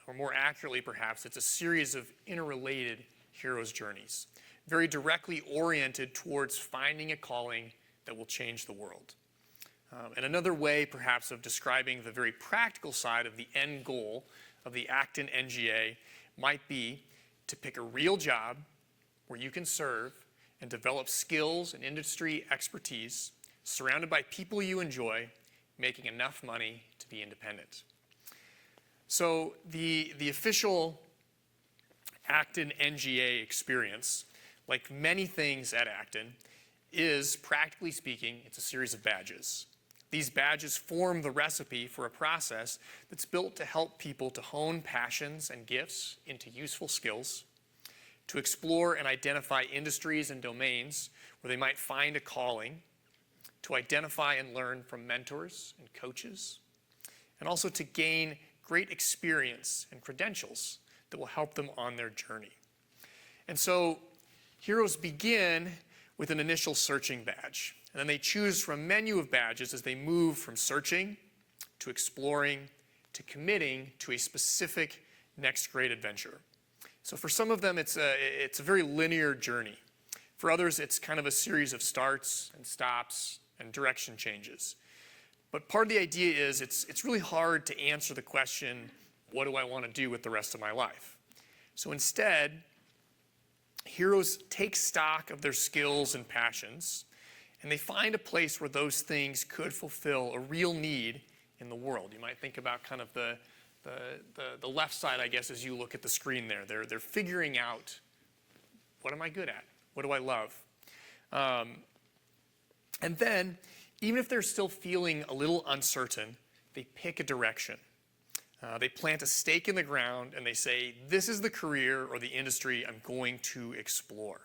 Or more accurately, perhaps, it's a series of interrelated hero's journeys, very directly oriented towards finding a calling that will change the world. And another way, perhaps, of describing the very practical side of the end goal of the Acton NGA might be to pick a real job where you can serve and develop skills and industry expertise surrounded by people you enjoy, making enough money to be independent. So the official Acton NGA experience, like many things at Acton, is, practically speaking, it's a series of badges. These badges form the recipe for a process that's built to help people to hone passions and gifts into useful skills, to explore and identify industries and domains where they might find a calling, to identify and learn from mentors and coaches, and also to gain great experience and credentials that will help them on their journey. And so heroes begin with an initial searching badge, and then they choose from a menu of badges as they move from searching to exploring to committing to a specific next great adventure. So for some of them, it's a very linear journey. For others, it's kind of a series of starts and stops and direction changes. But part of the idea is it's really hard to answer the question, what do I want to do with the rest of my life? So instead, heroes take stock of their skills and passions, and they find a place where those things could fulfill a real need in the world. You might think about kind of the left side, I guess, as you look at the screen there. They're figuring out, what am I good at? What do I love? And then, even if they're still feeling a little uncertain, they pick a direction. They plant a stake in the ground and they say, this is the career or the industry I'm going to explore.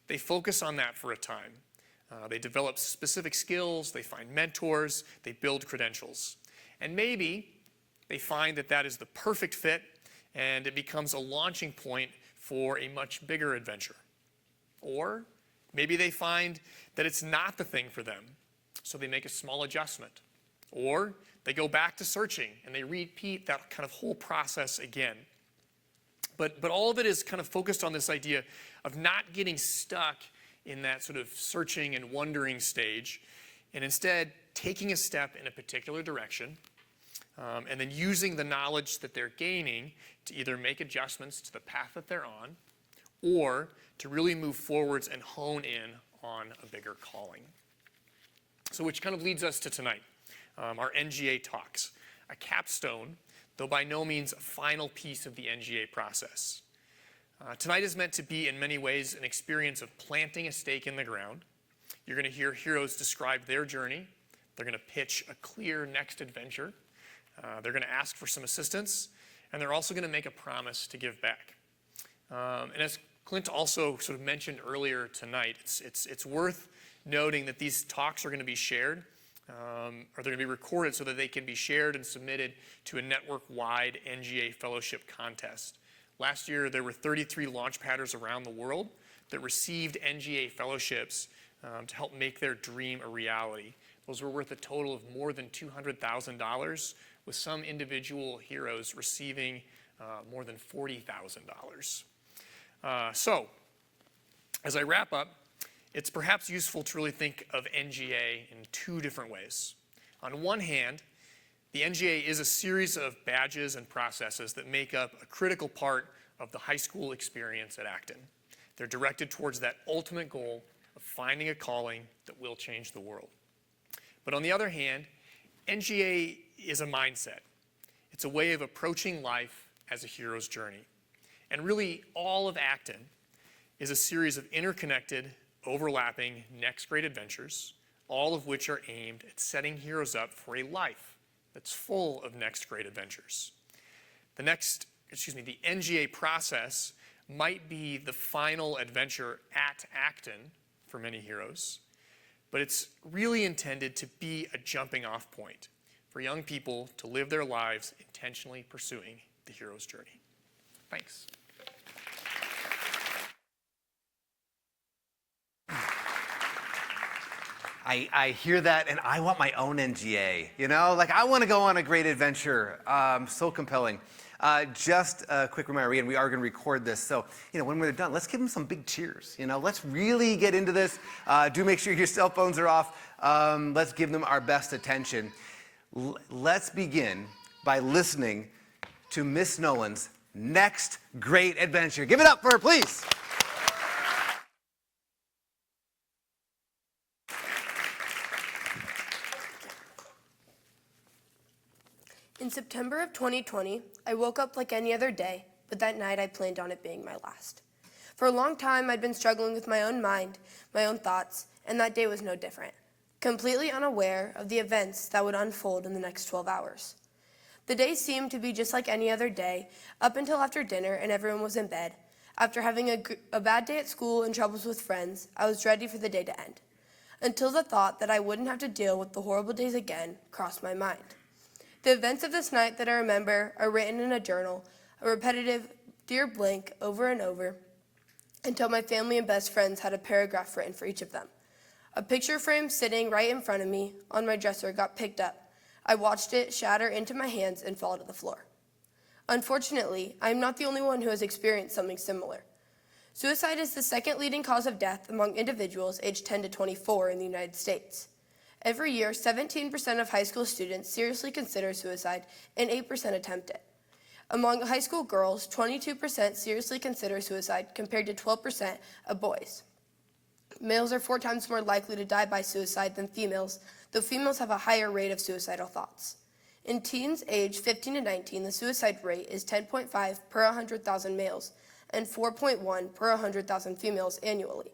They focus on that for a time. They develop specific skills, they find mentors, they build credentials. And maybe they find that that is the perfect fit and it becomes a launching point for a much bigger adventure. Or maybe they find that it's not the thing for them, so they make a small adjustment. Or they go back to searching and they repeat that kind of whole process again. But all of it is kind of focused on this idea of not getting stuck in that sort of searching and wondering stage, and instead taking a step in a particular direction, and then using the knowledge that they're gaining to either make adjustments to the path that they're on, or to really move forwards and hone in on a bigger calling. So which kind of leads us to tonight, our NGATalks, a capstone, though by no means a final piece of the NGA process. Tonight is meant to be, in many ways, an experience of planting a stake in the ground. You're going to hear heroes describe their journey. They're going to pitch a clear next adventure. They're going to ask for some assistance, and they're also going to make a promise to give back. And as Clint also sort of mentioned earlier tonight, it's worth noting that these talks are going to be shared, or they're going to be recorded so that they can be shared and submitted to a network-wide NGA fellowship contest. Last year, there were 33 launchpadders around the world that received NGA fellowships to help make their dream a reality. Those were worth a total of more than $200,000, with some individual heroes receiving more than $40,000. So, as I wrap up, it's perhaps useful to really think of NGA in two different ways. On one hand, the NGA is a series of badges and processes that make up a critical part of the high school experience at Acton. They're directed towards that ultimate goal of finding a calling that will change the world. But on the other hand, NGA is a mindset. It's a way of approaching life as a hero's journey. And really, all of Acton is a series of interconnected, overlapping next grade adventures, all of which are aimed at setting heroes up for a life that's full of next grade adventures. The NGA process might be the final adventure at Acton for many heroes, but it's really intended to be a jumping off point for young people to live their lives intentionally pursuing the hero's journey. Thanks. I hear that, and I want my own NGA, you know? Like, I want to go on a great adventure. So compelling. Just a quick reminder, and we are going to record this, so, you know, when we're done, let's give them some big cheers, you know? Let's really get into this. Do make sure your cell phones are off. Let's give them our best attention. Let's begin by listening to Miss Nolan's next great adventure. Give it up for her, please. In September of 2020, I woke up like any other day, but that night I planned on it being my last. For a long time, I'd been struggling with my own mind, my own thoughts, and that day was no different, completely unaware of the events that would unfold in the next 12 hours. The day seemed to be just like any other day, up until after dinner and everyone was in bed. After having a bad day at school and troubles with friends, I was ready for the day to end, until the thought that I wouldn't have to deal with the horrible days again crossed my mind. The events of this night that I remember are written in a journal, a repetitive dear blank over and over, until my family and best friends had a paragraph written for each of them. A picture frame sitting right in front of me on my dresser got picked up. I watched it shatter into my hands and fall to the floor. Unfortunately, I am not the only one who has experienced something similar. Suicide is the second leading cause of death among individuals aged 10 to 24 in the United States. Every year, 17% of high school students seriously consider suicide and 8% attempt it. Among high school girls, 22% seriously consider suicide compared to 12% of boys. Males are 4 times more likely to die by suicide than females, though females have a higher rate of suicidal thoughts. In teens aged 15 to 19, the suicide rate is 10.5 per 100,000 males and 4.1 per 100,000 females annually.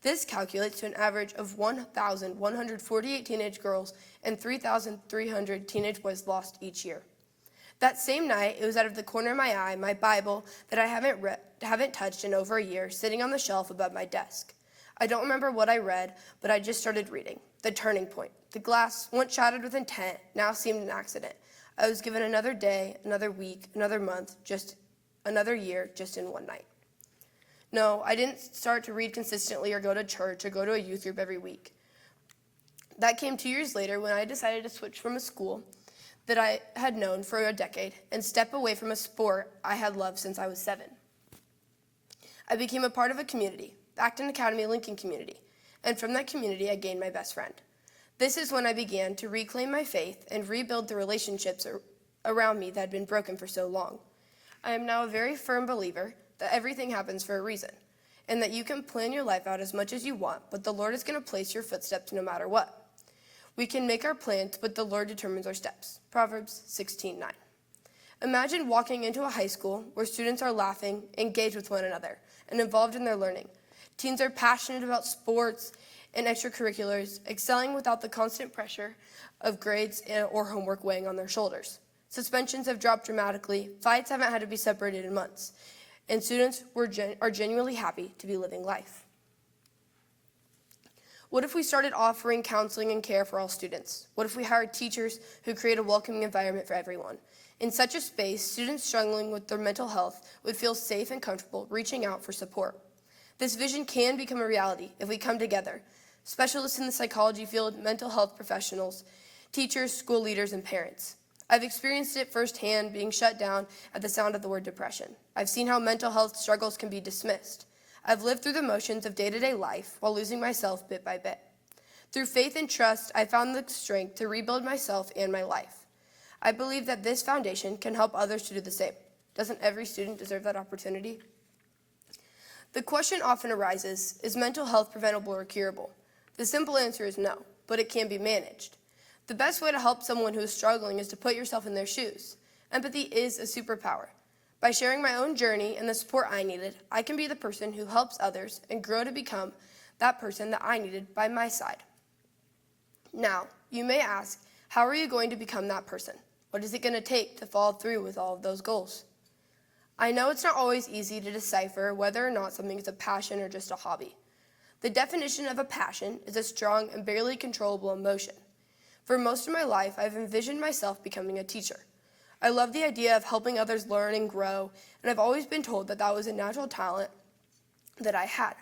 This calculates to an average of 1,148 teenage girls and 3,300 teenage boys lost each year. That same night, it was out of the corner of my eye, my Bible that I haven't touched in over a year, sitting on the shelf above my desk. I don't remember what I read, but I just started reading. The turning point. The glass, once shattered with intent, now seemed an accident. I was given another day, another week, another month, just another year, just in one night. No, I didn't start to read consistently or go to church or go to a youth group every week. That came 2 years later when I decided to switch from a school that I had known for a decade and step away from a sport I had loved since I was 7. I became a part of a community, the Acton Academy Lincoln community, and from that community I gained my best friend. This is when I began to reclaim my faith and rebuild the relationships around me that had been broken for so long. I am now a very firm believer that everything happens for a reason, and that you can plan your life out as much as you want, but the Lord is going to place your footsteps no matter what. We can make our plans, but the Lord determines our steps. Proverbs 16:9. Imagine walking into a high school where students are laughing, engaged with one another, and involved in their learning. Teens are passionate about sports and extracurriculars, excelling without the constant pressure of grades or homework weighing on their shoulders. Suspensions have dropped dramatically, fights haven't had to be separated in months, and students are genuinely happy to be living life. What if we started offering counseling and care for all students? What if we hired teachers who create a welcoming environment for everyone? In such a space, students struggling with their mental health would feel safe and comfortable reaching out for support. This vision can become a reality if we come together. Specialists in the psychology field, mental health professionals, teachers, school leaders, and parents. I've experienced it firsthand being shut down at the sound of the word depression. I've seen how mental health struggles can be dismissed. I've lived through the motions of day-to-day life while losing myself bit by bit. Through faith and trust, I found the strength to rebuild myself and my life. I believe that this foundation can help others to do the same. Doesn't every student deserve that opportunity? The question often arises, is mental health preventable or curable? The simple answer is no, but it can be managed. The best way to help someone who is struggling is to put yourself in their shoes. Empathy is a superpower. By sharing my own journey and the support I needed, I can be the person who helps others and grow to become that person that I needed by my side. Now, you may ask, how are you going to become that person? What is it going to take to follow through with all of those goals? I know it's not always easy to decipher whether or not something is a passion or just a hobby. The definition of a passion is a strong and barely controllable emotion. For most of my life, I've envisioned myself becoming a teacher. I love the idea of helping others learn and grow, and I've always been told that that was a natural talent that I had.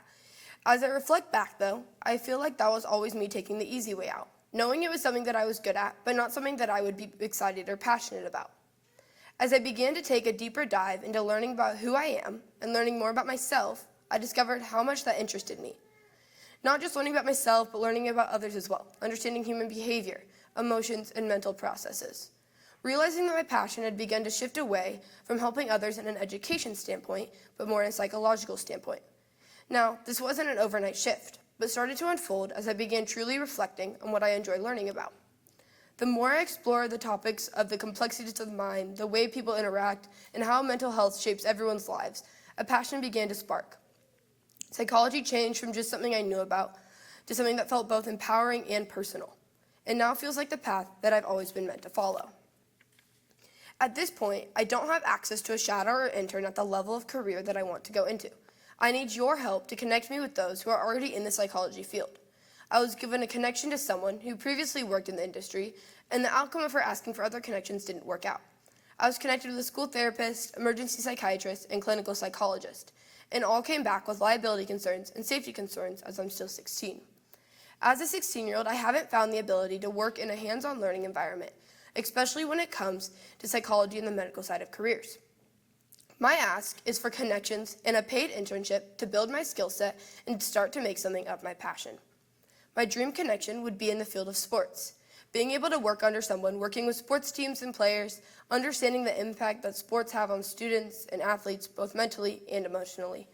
As I reflect back, though, I feel like that was always me taking the easy way out, knowing it was something that I was good at, but not something that I would be excited or passionate about. As I began to take a deeper dive into learning about who I am and learning more about myself, I discovered how much that interested me. Not just learning about myself, but learning about others as well, understanding human behavior, emotions, and mental processes. Realizing that my passion had begun to shift away from helping others in an education standpoint, but more in a psychological standpoint. Now, this wasn't an overnight shift, but started to unfold as I began truly reflecting on what I enjoy learning about. The more I explored the topics of the complexities of the mind, the way people interact, and how mental health shapes everyone's lives, a passion began to spark. Psychology changed from just something I knew about to something that felt both empowering and personal, and now feels like the path that I've always been meant to follow. At this point, I don't have access to a shadow or intern at the level of career that I want to go into. I need your help to connect me with those who are already in the psychology field. I was given a connection to someone who previously worked in the industry, and the outcome of her asking for other connections didn't work out. I was connected with a school therapist, emergency psychiatrist, and clinical psychologist, and all came back with liability concerns and safety concerns as I'm still 16. As a 16-year-old, I haven't found the ability to work in a hands-on learning environment, especially when it comes to psychology and the medical side of careers. My ask is for connections and a paid internship to build my skill set and start to make something of my passion. My dream connection would be in the field of sports, being able to work under someone working with sports teams and players, understanding the impact that sports have on students and athletes both mentally and emotionally.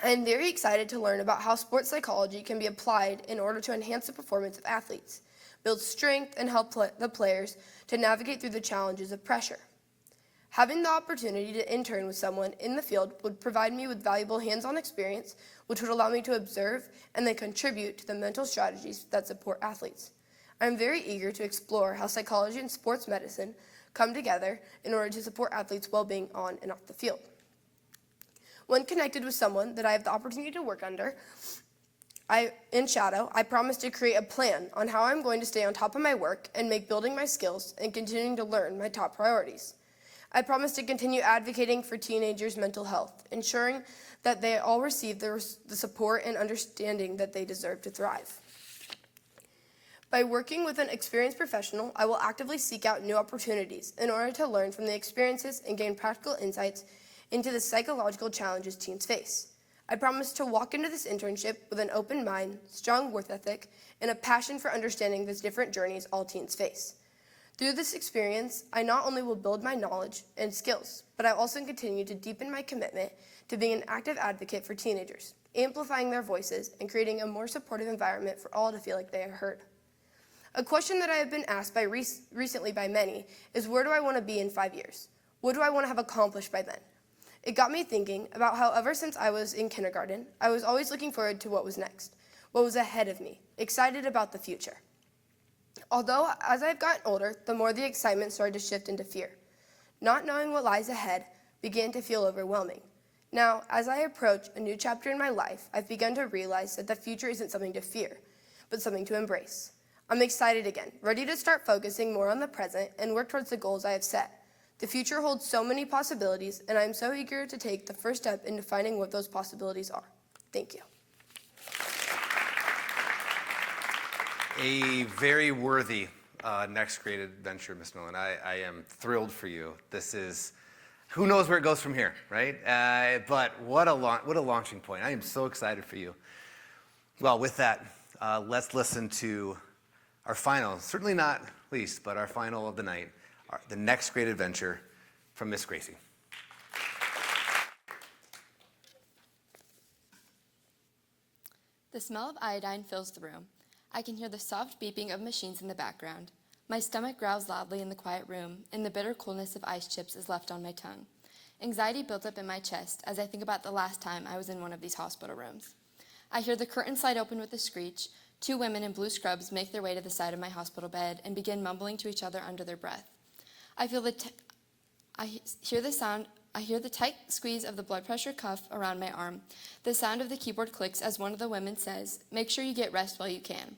I am very excited to learn about how sports psychology can be applied in order to enhance the performance of athletes, build strength, and help the players to navigate through the challenges of pressure. Having the opportunity to intern with someone in the field would provide me with valuable hands-on experience, which would allow me to observe and then contribute to the mental strategies that support athletes. I am very eager to explore how psychology and sports medicine come together in order to support athletes' well-being on and off the field. When connected with someone that I have the opportunity to work under, In Shadow, I promise to create a plan on how I'm going to stay on top of my work and make building my skills and continuing to learn my top priorities. I promise to continue advocating for teenagers' mental health, ensuring that they all receive the support and understanding that they deserve to thrive. By working with an experienced professional, I will actively seek out new opportunities in order to learn from the experiences and gain practical insights into the psychological challenges teens face. I promise to walk into this internship with an open mind, strong work ethic, and a passion for understanding the different journeys all teens face. Through this experience, I not only will build my knowledge and skills, but I also continue to deepen my commitment to being an active advocate for teenagers, amplifying their voices and creating a more supportive environment for all to feel like they are heard. A question that I have been asked recently by many is, where do I want to be in 5 years? What do I want to have accomplished by then? It got me thinking about how ever since I was in kindergarten, I was always looking forward to what was next, what was ahead of me, excited about the future. Although, as I've gotten older, the more the excitement started to shift into fear. Not knowing what lies ahead began to feel overwhelming. Now, as I approach a new chapter in my life, I've begun to realize that the future isn't something to fear, but something to embrace. I'm excited again, ready to start focusing more on the present and work towards the goals I have set. The future holds so many possibilities, and I'm so eager to take the first step into finding what those possibilities are. Thank you. A very worthy next grade adventure, Ms. Nolan. I am thrilled for you. This is, who knows where it goes from here, right? But what a launching point. I am so excited for you. Well, with that, let's listen to our final, certainly not least, but our final of the night, the next great adventure from Miss Gracie. The smell of iodine fills the room. I can hear the soft beeping of machines in the background. My stomach growls loudly in the quiet room, and the bitter coolness of ice chips is left on my tongue. Anxiety builds up in my chest as I think about the last time I was in one of these hospital rooms. I hear the curtain slide open with a screech. 2 women in blue scrubs make their way to the side of my hospital bed and begin mumbling to each other under their breath. I hear the tight squeeze of the blood pressure cuff around my arm. The sound of the keyboard clicks as one of the women says, "Make sure you get rest while you can."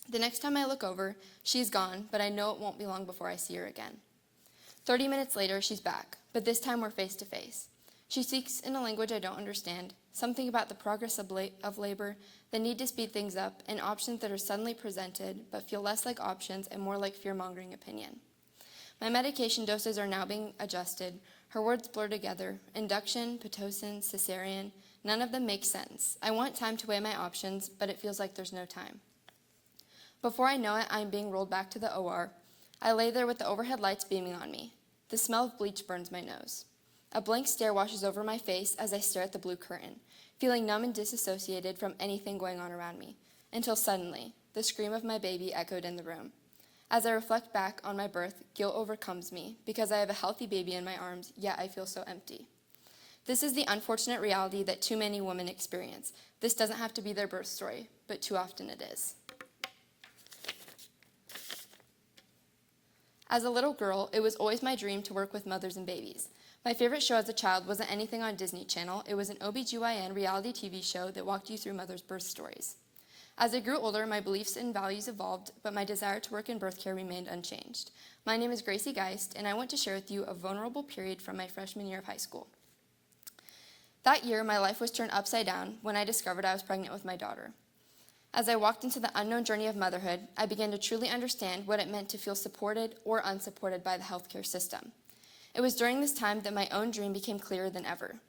The next time I look over, she's gone, but I know it won't be long before I see her again. 30 minutes later, she's back, but this time we're face to face. She speaks in a language I don't understand, something about the progress of labor, the need to speed things up, and options that are suddenly presented but feel less like options and more like fear-mongering opinion. My medication doses are now being adjusted. Her words blur together. Induction, Pitocin, cesarean, none of them make sense. I want time to weigh my options, but it feels like there's no time. Before I know it, I'm being rolled back to the OR. I lay there with the overhead lights beaming on me. The smell of bleach burns my nose. A blank stare washes over my face as I stare at the blue curtain, feeling numb and disassociated from anything going on around me, until suddenly, the scream of my baby echoed in the room. As I reflect back on my birth, guilt overcomes me because I have a healthy baby in my arms, yet I feel so empty. This is the unfortunate reality that too many women experience. This doesn't have to be their birth story, but too often it is. As a little girl, it was always my dream to work with mothers and babies. My favorite show as a child wasn't anything on Disney Channel. It was an OBGYN reality TV show that walked you through mothers' birth stories. As I grew older, my beliefs and values evolved, but my desire to work in birth care remained unchanged. My name is Gracie Geist, and I want to share with you a vulnerable period from my freshman year of high school. That year, my life was turned upside down when I discovered I was pregnant with my daughter. As I walked into the unknown journey of motherhood, I began to truly understand what it meant to feel supported or unsupported by the healthcare system. It was during this time that my own dream became clearer than ever.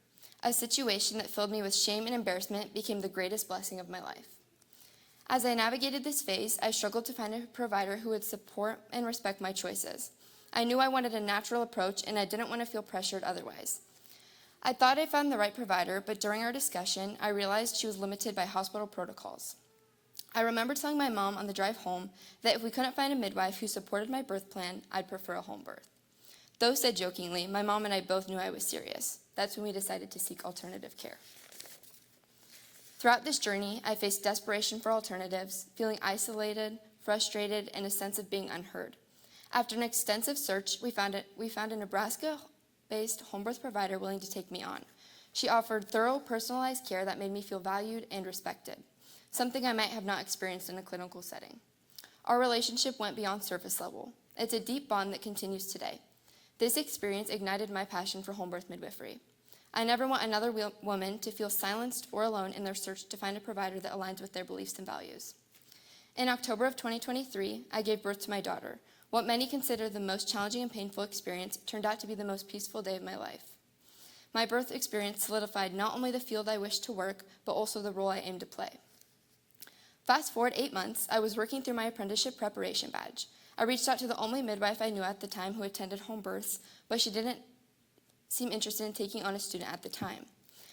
A situation that filled me with shame and embarrassment became the greatest blessing of my life. As I navigated this phase, I struggled to find a provider who would support and respect my choices. I knew I wanted a natural approach, and I didn't want to feel pressured otherwise. I thought I found the right provider, but during our discussion, I realized she was limited by hospital protocols. I remember telling my mom on the drive home that if we couldn't find a midwife who supported my birth plan, I'd prefer a home birth. Though said jokingly, my mom and I both knew I was serious. That's when we decided to seek alternative care. Throughout this journey, I faced desperation for alternatives, feeling isolated, frustrated, and a sense of being unheard. After an extensive search, we found a Nebraska-based home birth provider willing to take me on. She offered thorough, personalized care that made me feel valued and respected. something I might have not experienced in a clinical setting. Our relationship went beyond surface level. It's a deep bond that continues today. This experience ignited my passion for home birth midwifery. I never want another woman to feel silenced or alone in their search to find a provider that aligns with their beliefs and values. In October of 2023, I gave birth to my daughter. What many consider the most challenging and painful experience turned out to be the most peaceful day of my life. My birth experience solidified not only the field I wished to work, but also the role I aimed to play. Fast forward 8 months, I was working through my apprenticeship preparation badge. I reached out to the only midwife I knew at the time who attended home births, but she didn't seem interested in taking on a student at the time.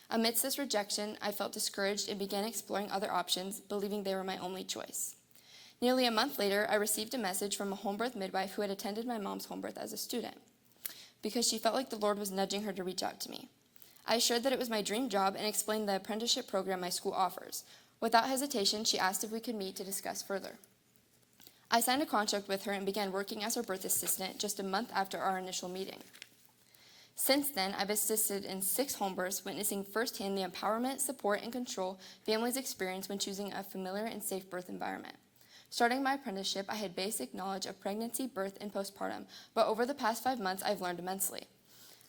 Amidst this rejection, I felt discouraged and began exploring other options, believing they were my only choice. Nearly a month later, I received a message from a home birth midwife who had attended my mom's home birth as a student, because she felt like the Lord was nudging her to reach out to me. I shared that it was my dream job and explained the apprenticeship program my school offers. Without hesitation, she asked if we could meet to discuss further. I signed a contract with her and began working as her birth assistant just a month after our initial meeting. Since then, I've assisted in 6 home births, witnessing firsthand the empowerment, support, and control families experience when choosing a familiar and safe birth environment. Starting my apprenticeship, I had basic knowledge of pregnancy, birth, and postpartum, but over the past 5 months, I've learned immensely.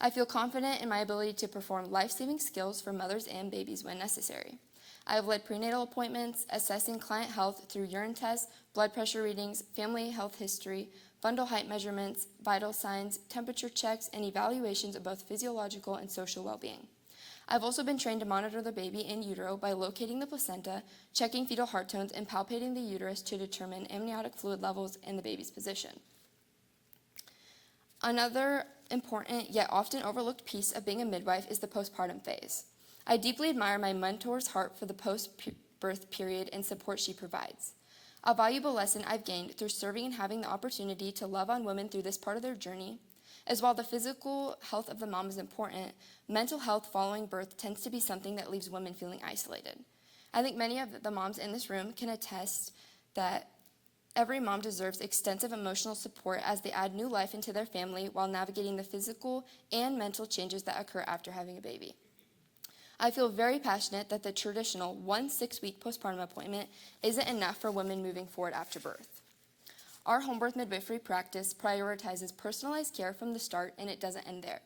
I feel confident in my ability to perform life-saving skills for mothers and babies when necessary. I have led prenatal appointments, assessing client health through urine tests, blood pressure readings, family health history, fundal height measurements, vital signs, temperature checks, and evaluations of both physiological and social well-being. I've also been trained to monitor the baby in utero by locating the placenta, checking fetal heart tones, and palpating the uterus to determine amniotic fluid levels and the baby's position. Another important yet often overlooked piece of being a midwife is the postpartum phase. I deeply admire my mentor's heart for the post-birth period and support she provides. A valuable lesson I've gained through serving and having the opportunity to love on women through this part of their journey is while the physical health of the mom is important, mental health following birth tends to be something that leaves women feeling isolated. I think many of the moms in this room can attest that every mom deserves extensive emotional support as they add new life into their family while navigating the physical and mental changes that occur after having a baby. I feel very passionate that the traditional 1 6-week postpartum appointment isn't enough for women moving forward after birth. Our home birth midwifery practice prioritizes personalized care from the start, and it doesn't end there.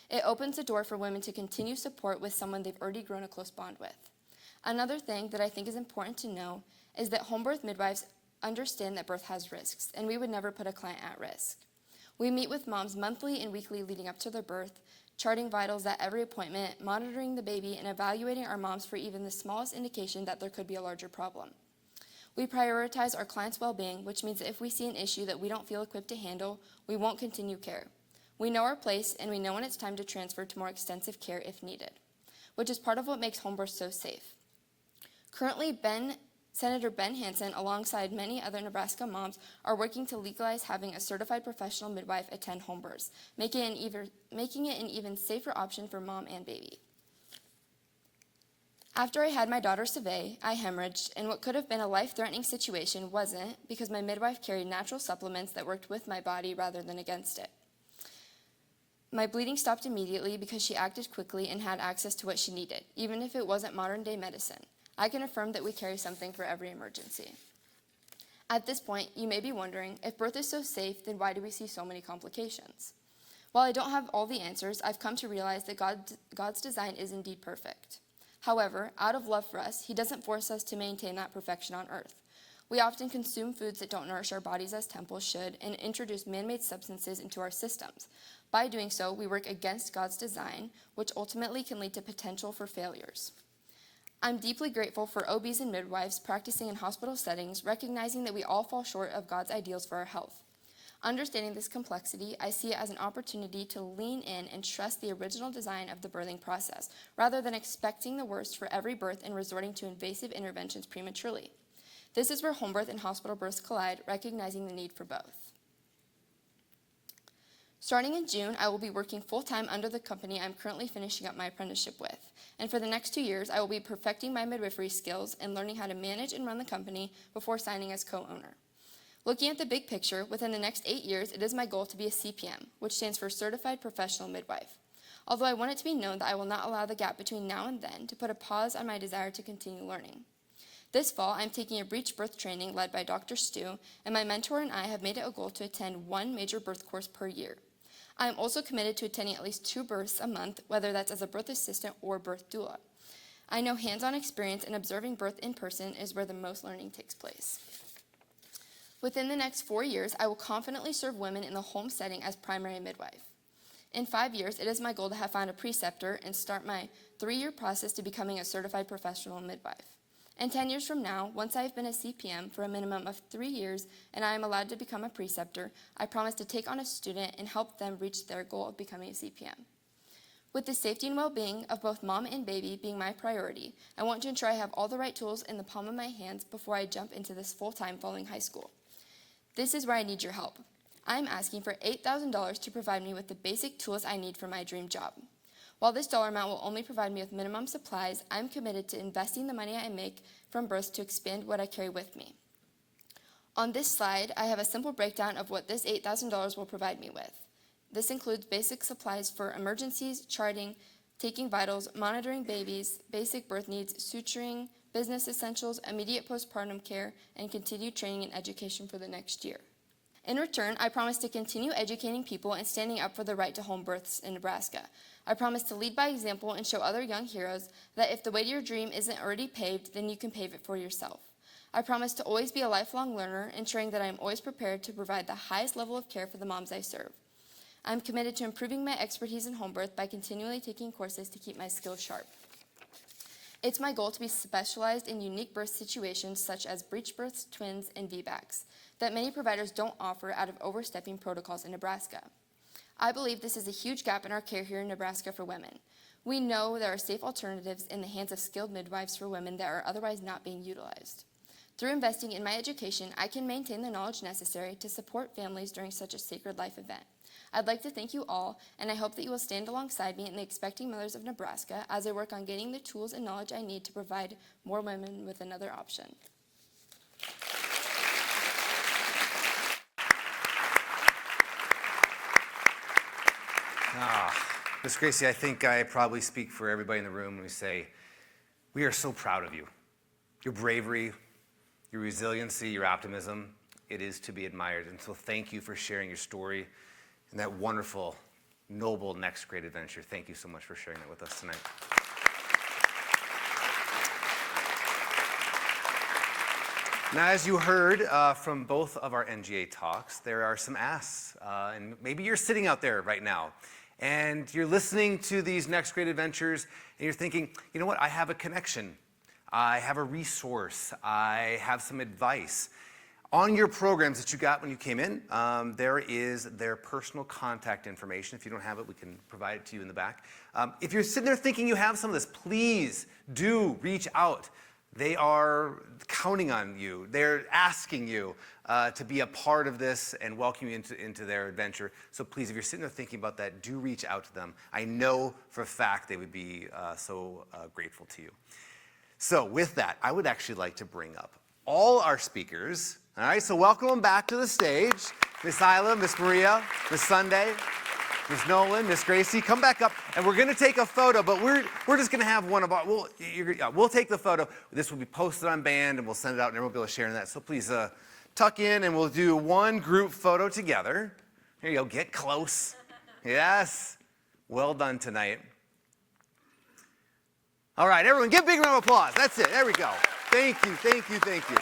It opens the door for women to continue support with someone they've already grown a close bond with. Another thing that I think is important to know is that home birth midwives understand that birth has risks, and we would never put a client at risk. We meet with moms monthly and weekly leading up to their birth, charting vitals at every appointment, monitoring the baby, and evaluating our moms for even the smallest indication that there could be a larger problem. We prioritize our clients' well-being, which means that if we see an issue that we don't feel equipped to handle, we won't continue care. We know our place, and we know when it's time to transfer to more extensive care if needed, which is part of what makes home birth so safe. Currently, Senator Ben Hansen, alongside many other Nebraska moms, are working to legalize having a certified professional midwife attend home births, making it an even safer option for mom and baby. After I had my daughter Savay, I hemorrhaged, and what could have been a life-threatening situation wasn't, because my midwife carried natural supplements that worked with my body rather than against it. My bleeding stopped immediately because she acted quickly and had access to what she needed, even if it wasn't modern-day medicine. I can affirm that we carry something for every emergency. At this point, you may be wondering, if birth is so safe, then why do we see so many complications? While I don't have all the answers, I've come to realize that God's design is indeed perfect. However, out of love for us, He doesn't force us to maintain that perfection on earth. We often consume foods that don't nourish our bodies as temples should and introduce man-made substances into our systems. By doing so, we work against God's design, which ultimately can lead to potential for failures. I'm deeply grateful for OBs and midwives practicing in hospital settings, recognizing that we all fall short of God's ideals for our health. Understanding this complexity, I see it as an opportunity to lean in and trust the original design of the birthing process, rather than expecting the worst for every birth and resorting to invasive interventions prematurely. This is where home birth and hospital births collide, recognizing the need for both. Starting in June, I will be working full-time under the company I'm currently finishing up my apprenticeship with. And for the next 2 years, I will be perfecting my midwifery skills and learning how to manage and run the company before signing as co-owner. Looking at the big picture, within the next 8 years, it is my goal to be a CPM, which stands for Certified Professional Midwife. Although I want it to be known that I will not allow the gap between now and then to put a pause on my desire to continue learning. This fall, I'm taking a breech birth training led by Dr. Stu, and my mentor and I have made it a goal to attend one major birth course per year. I am also committed to attending at least 2 births a month, whether that's as a birth assistant or birth doula. I know hands-on experience in observing birth in person is where the most learning takes place. Within the next 4 years, I will confidently serve women in the home setting as primary midwife. In 5 years, it is my goal to have found a preceptor and start my 3-year process to becoming a certified professional midwife. And 10 years from now, once I have been a CPM for a minimum of 3 years and I am allowed to become a preceptor, I promise to take on a student and help them reach their goal of becoming a CPM. With the safety and well-being of both mom and baby being my priority, I want to ensure I have all the right tools in the palm of my hands before I jump into this full-time following high school. This is where I need your help. I am asking for $8,000 to provide me with the basic tools I need for my dream job. While this dollar amount will only provide me with minimum supplies, I'm committed to investing the money I make from births to expand what I carry with me. On this slide, I have a simple breakdown of what this $8,000 will provide me with. This includes basic supplies for emergencies, charting, taking vitals, monitoring babies, basic birth needs, suturing, business essentials, immediate postpartum care, and continued training and education for the next year. In return, I promise to continue educating people and standing up for the right to home births in Nebraska. I promise to lead by example and show other young heroes that if the way to your dream isn't already paved, then you can pave it for yourself. I promise to always be a lifelong learner, ensuring that I am always prepared to provide the highest level of care for the moms I serve. I am committed to improving my expertise in home birth by continually taking courses to keep my skills sharp. It's my goal to be specialized in unique birth situations such as breech births, twins, and VBACs that many providers don't offer out of overstepping protocols in Nebraska. I believe this is a huge gap in our care here in Nebraska for women. We know there are safe alternatives in the hands of skilled midwives for women that are otherwise not being utilized. Through investing in my education, I can maintain the knowledge necessary to support families during such a sacred life event. I'd like to thank you all, and I hope that you will stand alongside me and the expecting mothers of Nebraska as I work on gaining the tools and knowledge I need to provide more women with another option. Ms. Gracie, I think I probably speak for everybody in the room when we say, we are so proud of you. Your bravery, your resiliency, your optimism, it is to be admired. And so thank you for sharing your story and that wonderful, noble next great adventure. Thank you so much for sharing that with us tonight. Now, as you heard from both of our NGA talks, there are some asks, and maybe you're sitting out there right now, and you're listening to these next great adventures, and you're thinking, you know what, I have a connection, I have a resource, I have some advice. On your programs that you got when you came in, there is their personal contact information. If you don't have it, we can provide it to you in the back. If you're sitting there thinking you have some of this, please do reach out. They are counting on you. They're asking you to be a part of this and welcome you into their adventure. So please, if you're sitting there thinking about that, do reach out to them. I know for a fact they would be so grateful to you. So with that, I would actually like to bring up all our speakers. All right, so welcome them back to the stage. Miss Isla, Miss Maria, Miss Sunday, Miss Nolan, Miss Gracie, come back up, and we're going to take a photo, but we're just going to have one of our, we'll take the photo. This will be posted on Band, and we'll send it out, and everyone will be able to share in that. So please tuck in, and we'll do one group photo together. Here you go, get close. Yes, well done tonight. All right, everyone, give a big round of applause. That's it, there we go. Thank you, thank you, thank you.